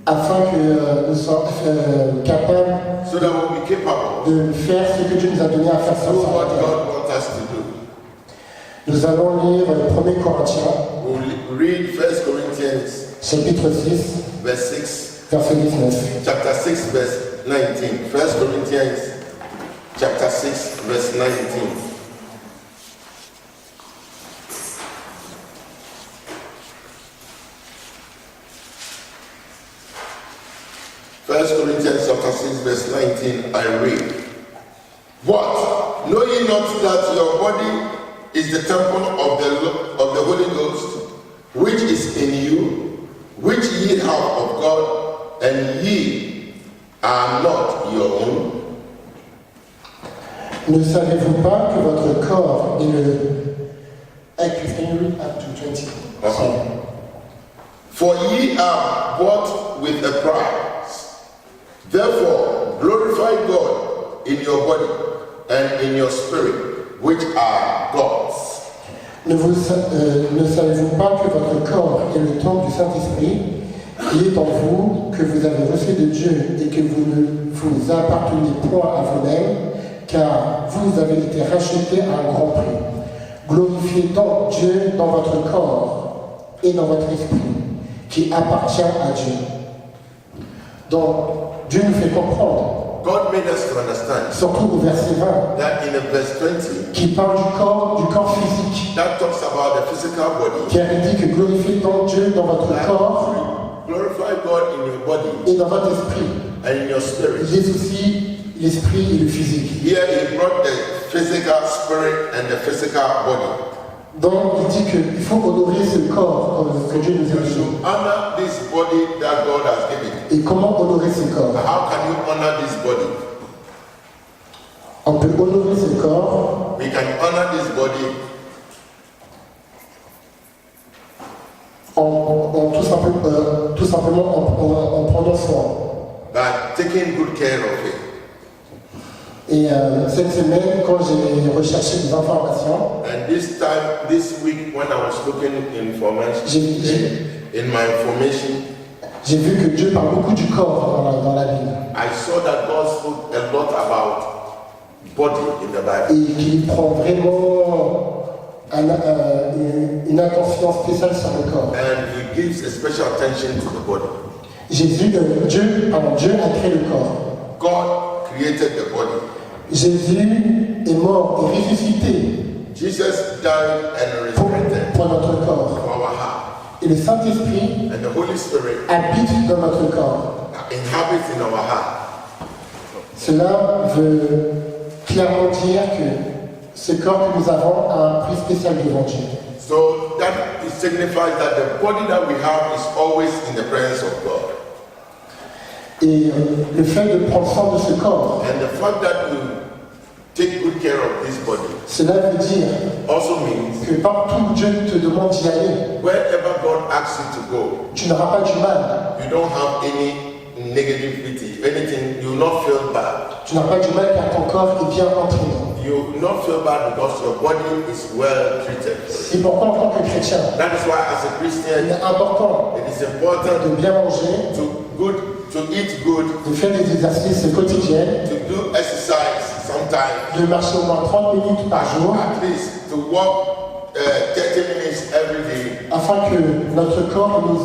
afin que nous soyons capables so that we'll be capable de faire ce que Dieu nous a donné à faire to sur do la what terre. God wants us to do. Nous allons lire le 1er Corinthiens, We'll read 1 Corinthians chapitre 6, verse 6, verset 19. chapter 6, verse 19. 1 Corinthians chapter 6, verse 19. First Corinthians chapter 6, verse 19, I read. What? Know ye not that your body is the temple of the Holy Ghost, which is in you, which ye have of God, and ye are not your own? Ne savez-vous pas que votre corps est le... Can you read up to 20? Sorry. For ye are bought with a price. Therefore, glorify God in your body and in your spirit, which are God's. Ne savez-vous pas que votre corps est le temple du Saint-Esprit qui est en vous, que vous avez reçu de Dieu et que vous ne vous appartenez point à vous-même, car vous avez été rachetés à un grand prix. Glorifiez donc Dieu dans votre corps et dans votre esprit, qui appartient à Dieu. Donc, Dieu nous fait comprendre, God made us to understand surtout au verset 20, that in the verse 20, qui parle du corps physique, that talks about the physical body. qui a dit que glorifiez donc Dieu dans votre corps Glorify God in your body et dans votre esprit. and in your spirit. Il est aussi l'esprit et le physique. Here he brought the physical spirit and the physical body. Donc il dit qu'il faut honorer ce corps que Dieu nous a You donné. should honor this body that God has given. Et comment honorer ce corps? How can you honor this body? On peut honorer ce corps We can honor this body tout simplement en prenant soin. by taking good care of it. Et cette semaine, quand j'ai recherché des informations, And this week, when I was looking in my information, j'ai vu que Dieu parle beaucoup du corps dans la Bible. I saw that God spoke a lot about body in the Bible. Et qu'il prend vraiment une attention spéciale sur le corps. And he gives a special attention to the body. Dieu a créé le corps. God created the body. Jésus est mort et ressuscité Jesus died and resurrected pour notre corps. for our heart. Et le Saint-Esprit And the Holy Spirit habite dans notre corps. inhabits in our heart. Cela veut clairement dire que ce corps que nous avons a un prix spécial devant Dieu. So that it signifies that the body that we have is always in the presence of God. Et le fait de prendre soin de ce corps, And the fact that you take good care of this body cela veut dire also means que partout où Dieu te demande d'y aller, wherever God asks you to go, tu n'auras pas du mal. you don't have any negativity, anything, you will not feel bad. Tu n'auras pas du mal car ton corps est bien entraîné. You will not feel bad because your body is well treated. C'est pourquoi en tant que chrétien, That is why as a il Christian, est important it is important de bien manger, to eat good, de faire des exercices quotidiens, to do exercise sometimes, de marcher au moins 30 minutes par jour, at least to walk 30 minutes every day, afin que notre corps et nos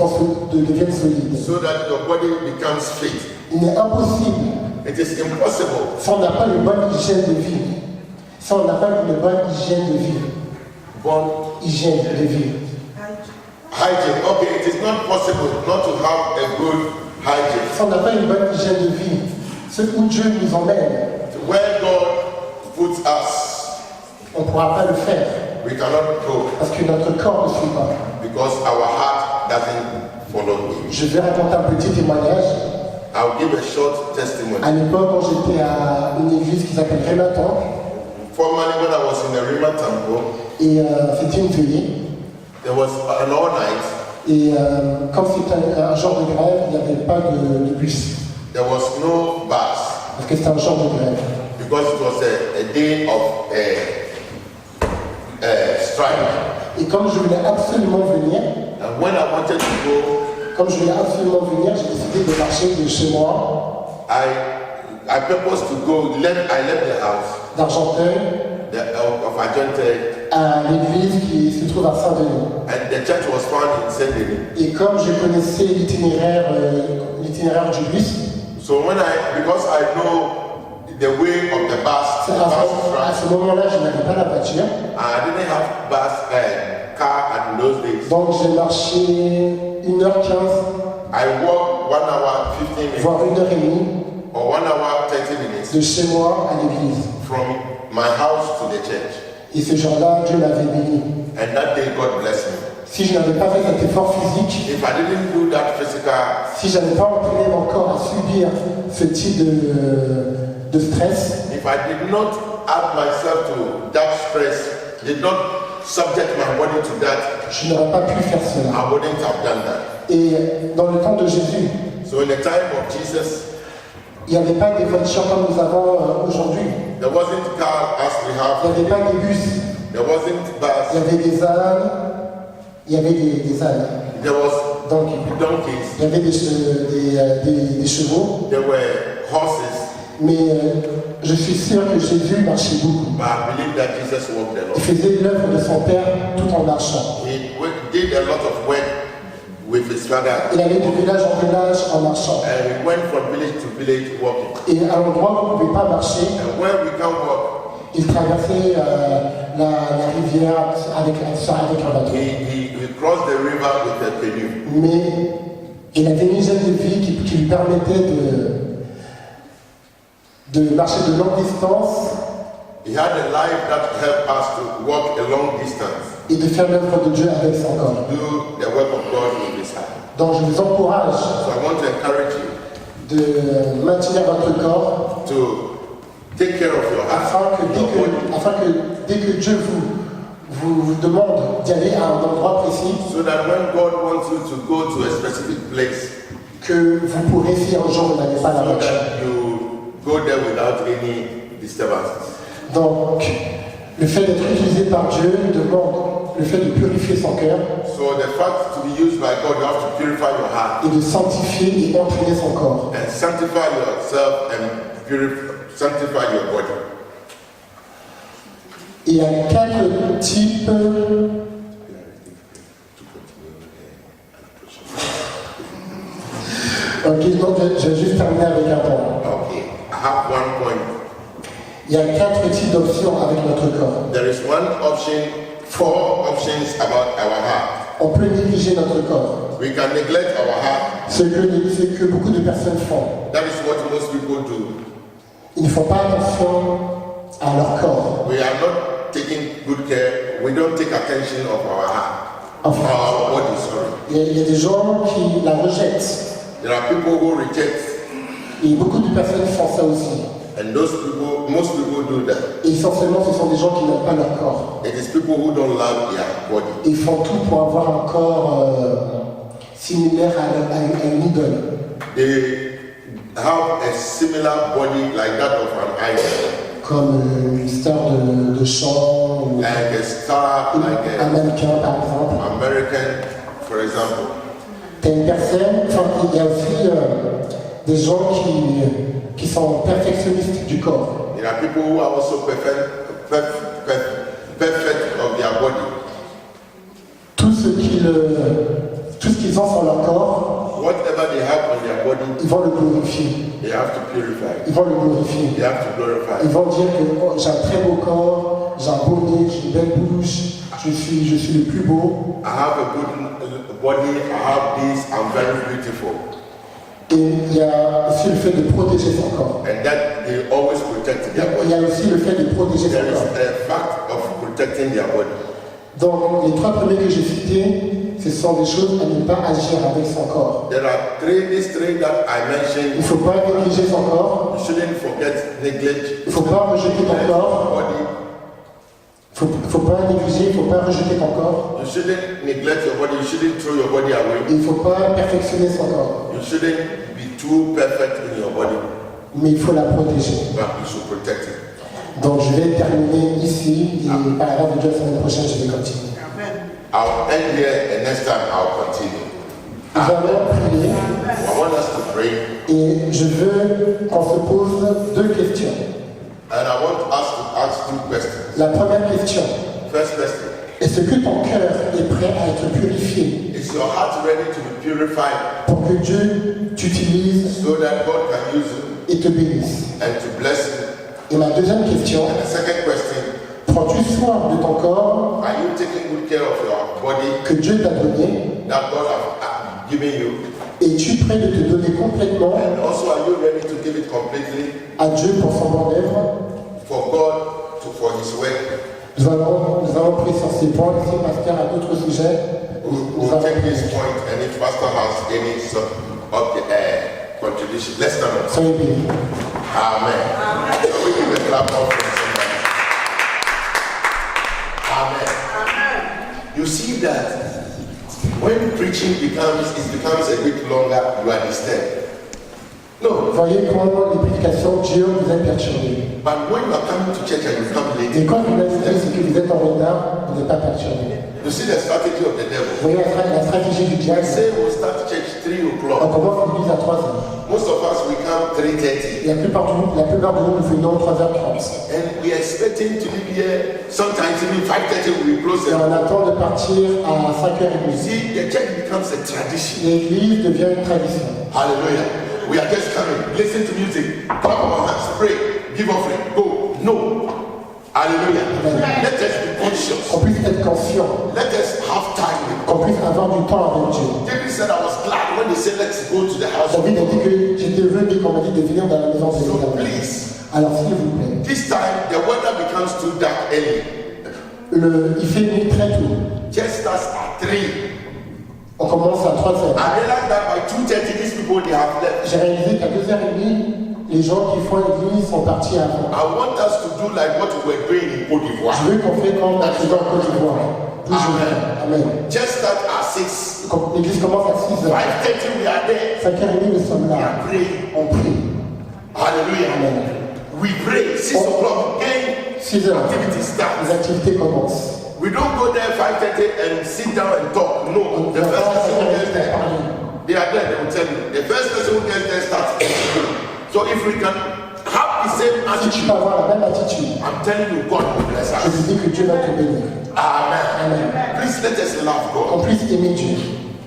os deviennent solides. so that your body becomes fit. Il est impossible, It is impossible si on n'a pas une bonne hygiène de vie, si on n'a pas une bonne hygiène de vie, hygiène de vie, hygiene. Okay, it is not possible not to have a good hygiene. si on n'a pas une bonne hygiène de vie, ce où Dieu nous emmène, Where God puts us, on ne pourra pas le faire, we cannot go parce que notre corps ne suit pas. because our heart doesn't follow Him. Je vais raconter un petit témoignage. I'll give a short testimony. À l'époque, quand j'étais à une église qui s'appelle Rématon, Formerly, when I was in the Rima Temple, et c'était une veillée. there was an all night. Et comme c'était un genre de grève, il n'y avait pas de bus. There was no bus Parce que c'était un genre de grève. because it was a day of strike. Et comme je voulais absolument venir, And when I wanted to go, comme je voulais absolument venir, j'ai décidé de marcher de chez moi, I purposed to go. I left the house d'Argenteuil, of Argenteuil, à l'église qui se trouve à Saint-Denis. and the church was found in Saint-Denis. Et comme je connaissais l'itinéraire du bus, So because I know the way of the bus à ce moment-là, je n'avais pas la voiture. I didn't have car in those days. Donc j'ai marché 1h15, I walked 1 hour 15 minutes voire 1h30 or 1 hour 30 minutes de chez moi à l'église. from my house to the church. Et ce jour-là, Dieu m'avait béni. And that day God blessed me. Si je n'avais pas fait cet effort physique, If I didn't do that physical, si je n'avais pas entraîné mon corps à subir ce type de stress, if I did not add myself to that stress, did not subject my body to that, je n'aurais pas pu faire cela. I wouldn't have done that. Et dans le temps de Jésus, So in the time of Jesus, il n'y avait pas des voitures comme nous avons aujourd'hui. there wasn't car as we Il have. n'y avait pas des bus. There wasn't Il y bus. avait des ânes. Il y avait des ânes. There was Donc, donkeys. il y avait des chevaux. There were horses. Mais je suis sûr que Jésus marchait beaucoup. But I believe that Jesus walked a Il lot. faisait l'œuvre de son Père tout en marchant. He did a lot of work with his father. Il allait de village en village en marchant. And we went from village to village walking. Et à l'endroit où on ne pouvait pas marcher, And where we can walk, il traversait la rivière avec un bateau. he crossed the river with a canoe. Mais il avait une hygiène de vie qui lui permettait de marcher de longue distance He had a life that helped us to walk a long distance, et de faire l'œuvre de Dieu avec son corps. do the work of God with his hand. Donc je vous encourage So I want to encourage you de maintenir votre corps to take care of your heart, afin que dès que Dieu vous demande d'y aller à un endroit précis, so that when God wants you to go to a specific place, que vous pourrez, si un jour vous n'avez pas la so voiture. that you go there without any disturbances. Donc, le fait d'être utilisé par Dieu demande le fait de purifier son cœur So the fact to be used by God, you have to purify your heart et de sanctifier et entraîner son corps. and sanctify yourself and sanctify your body. Il y a 4 types Ok, donc je vais juste terminer avec un point. Okay, I have one point. Il y a 4 types d'options avec notre corps. There is one option, 4 options about our heart. On peut négliger notre corps. We can neglect our heart. Ce que beaucoup de personnes font. That is what most people do. Ils ne font pas attention à leur corps. We are not taking good care. We don't take attention of our heart. Enfin, Our body, sorry. il y a des gens qui la rejettent. There are people who reject, Et beaucoup de personnes font ça aussi. and those people, most people do that. Et essentiellement, ce sont des gens qui n'aiment pas leur corps. It is people who don't love their body. Ils font tout pour avoir un corps similaire à une idole. They have a similar body like that of an idol, Comme une star de chant, ou like a star, like un mannequin par exemple. an American, for example. T'as une personne, enfin, il y a aussi des gens qui sont perfectionnistes du corps. There are people who are also perfect of their body. Tout ce qu'ils ont sur leur corps, Whatever they have on their body, ils vont le glorifier. they have to purify. Ils vont le glorifier. They have to glorify. Ils vont dire que oh, j'ai un très beau corps, j'ai un beau nez, j'ai une belle bouche, je suis le plus beau. I have a good body, I have this, I'm very beautiful. Et il y a aussi le fait de protéger son corps. And that they always protect their Il y body. a aussi le fait de protéger There son is corps. a fact of protecting their body. Donc les 3 premiers que j'ai cités, ce sont des choses à ne pas agir avec son corps. There are these three that I Il ne mentioned. faut pas négliger son corps, You shouldn't forget, neglect il ne faut pas rejeter ton corps, body. il ne faut pas négliger, il ne faut pas rejeter ton corps, You shouldn't neglect your body. You shouldn't throw your body away. et il ne faut pas perfectionner son corps, You shouldn't be too perfect in your body, mais il faut la protéger. but you should protect it. Donc je vais terminer ici, et par la grâce de Dieu, la semaine prochaine, je vais continuer. I'll end here and next time I'll continue. Nous allons prier I want us to pray, et je veux qu'on se pose deux questions. and I want us to ask 2 questions. La première question, First question, est-ce que ton cœur est prêt à être purifié is your heart ready to be purified pour que Dieu t'utilise so that God can use you et te bénisse? and to bless you? Et ma deuxième question, And the second question, prends-tu soin de ton corps are you taking good care of your body que Dieu t'a donné? that God has given you? Es-tu prêt de te donner complètement And also, are you ready to give it completely à Dieu pour son bon œuvre? for God, for His work? Nous allons prier sur ces points. Si le pasteur a d'autres sujets, We'll take this point, and if Pastor has any sort of contribution, let's stand up. soyez bénis. Amen. So we give a clap offering somebody. Amen. You see that when preaching becomes a bit longer, you are disturbed. No, Voyez comment les prédications, Dieu vous a perturbé. but when you are coming to church and you come late, Et quand vous êtes ici et que vous êtes en retard, vous n'êtes pas perturbé. you see the strategy of the devil. Vous voyez la stratégie du We diable. say we'll start church 3 On o'clock. commence l'église à 3h. Most of us, we come 3:30. Et la plupart de nous, nous venons 3h30. And we are expecting to leave here sometimes even 5:30 we close Et the on attend de partir à You 5h30. see, the church becomes a tradition. L'église devient une tradition. Hallelujah. We are just coming, listen to music, clap our hands, pray, give offering, go. No. Hallelujah. Let us be conscious. Qu'on puisse être conscient. Let us have time with Qu'on God. puisse avoir du temps avec Dieu. David said, I was glad when they said, let's go to the house of David a dit God. que j'étais heureux dès qu'on m'a dit de venir dans la maison de So l'Éternel. please, Alors s'il vous plaît, this time the weather becomes too dark early. il fait nuit très tôt. Just as at 3. On commence à 3h. I realized that by 2:30 these people they have left. J'ai réalisé qu'à 2h30, les gens qui font l'église sont partis avant. I want us to do like what we were doing in Côte d'Ivoire. Je veux qu'on fait comme on faisait en Côte d'Ivoire. Toujours. Amen. Just start at 6. L'église commence à 6h. 5:30 we are there. 5h30, nous sommes We là. are praying. On prie. Hallelujah. Amen. We pray. 6 o'clock again. 6h. Activity starts. Les activités commencent. We don't go there 5:30 and sit down and talk. No. The first person who gets there, they are there. They will tell you. The first person who gets there starts. So if we can have the same Si tu attitude, peux avoir la même attitude, I'm telling you, God will bless je us. te dis que Dieu va te bénir. Amen. Amen. Please let us love Qu'on God. puisse aimer Dieu.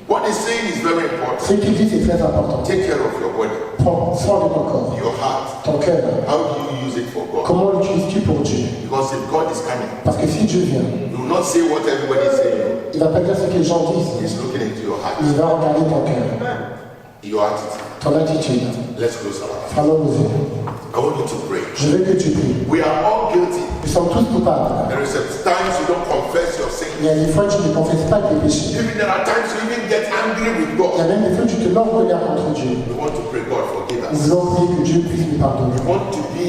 What he's saying is very important. Ce qu'il dit, c'est très important. Take care of your body, Prends soin de ton corps, your heart. ton cœur. How do you use it for God? Comment l'utilises-tu pour Dieu? Because if God is coming, Parce que si Dieu vient, He will not say what everybody is saying. il ne va pas dire ce que les gens disent. He's looking into your heart, Il va regarder ton cœur, your attitude. ton attitude. Let's close our eyes. Fermons nos yeux. I want you to pray. Je veux que tu pries. We are all guilty. Nous sommes tous coupables. There is a times you don't confess your sin. Il y a des fois, tu ne confesses pas tes péchés. Even there are times you even get angry with Il y God. a même des fois, tu te mets en colère contre Dieu. We want to pray, God, forgive Nous us. voulons prier que Dieu puisse nous pardonner. We want to be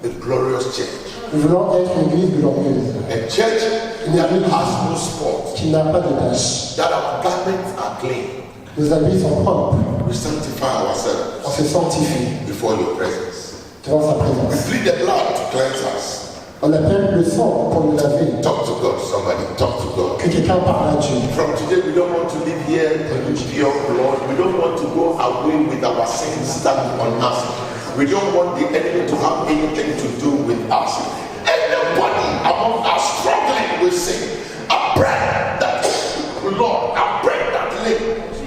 a glorious church. Nous voulons être une église glorieuse, A church that has no spot. qui n'a pas de tâches. That our garments are clean. Nos habits sont propres. We sanctify On ourselves se sanctifie before your presence. devant sa We présence. plead the blood to cleanse us. On appelle le sang pour nous laver. Talk to God, somebody. Talk to God. Que quelqu'un parle à Dieu. From today, we don't want to live here with pure blood. We don't want to go away with our sins stuck on us. We don't want the enemy to have anything to do with us. Anybody among us struggling with sin, I pray that, Lord, I break that link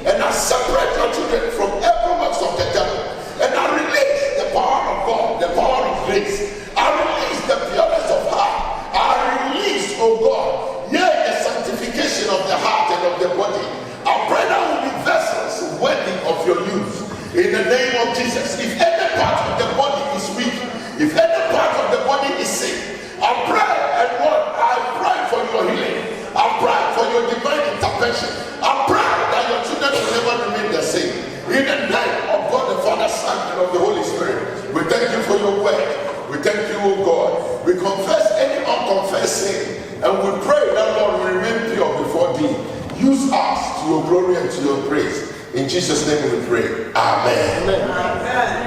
and I separate your children from every works of the devil. And I release the power of God, the power of grace. I release the pureness of heart. I release, oh God, the sanctification of the heart and of the body. I pray that will be vessels worthy of your use. In the name of Jesus, if any part of the body is weak, if any part of the body is sick, I pray, and Lord, I pray for your healing. I pray for your divine intervention. I pray that your children will never remain the same. In the name of God, the Father, Son, and of the Holy Spirit, we thank you for your word. We thank you, O God. We confess any unconfessed sin, and we pray that, Lord, we remain pure before thee. Use us to your glory and to your praise. In Jesus' name we pray. Amen. Amen.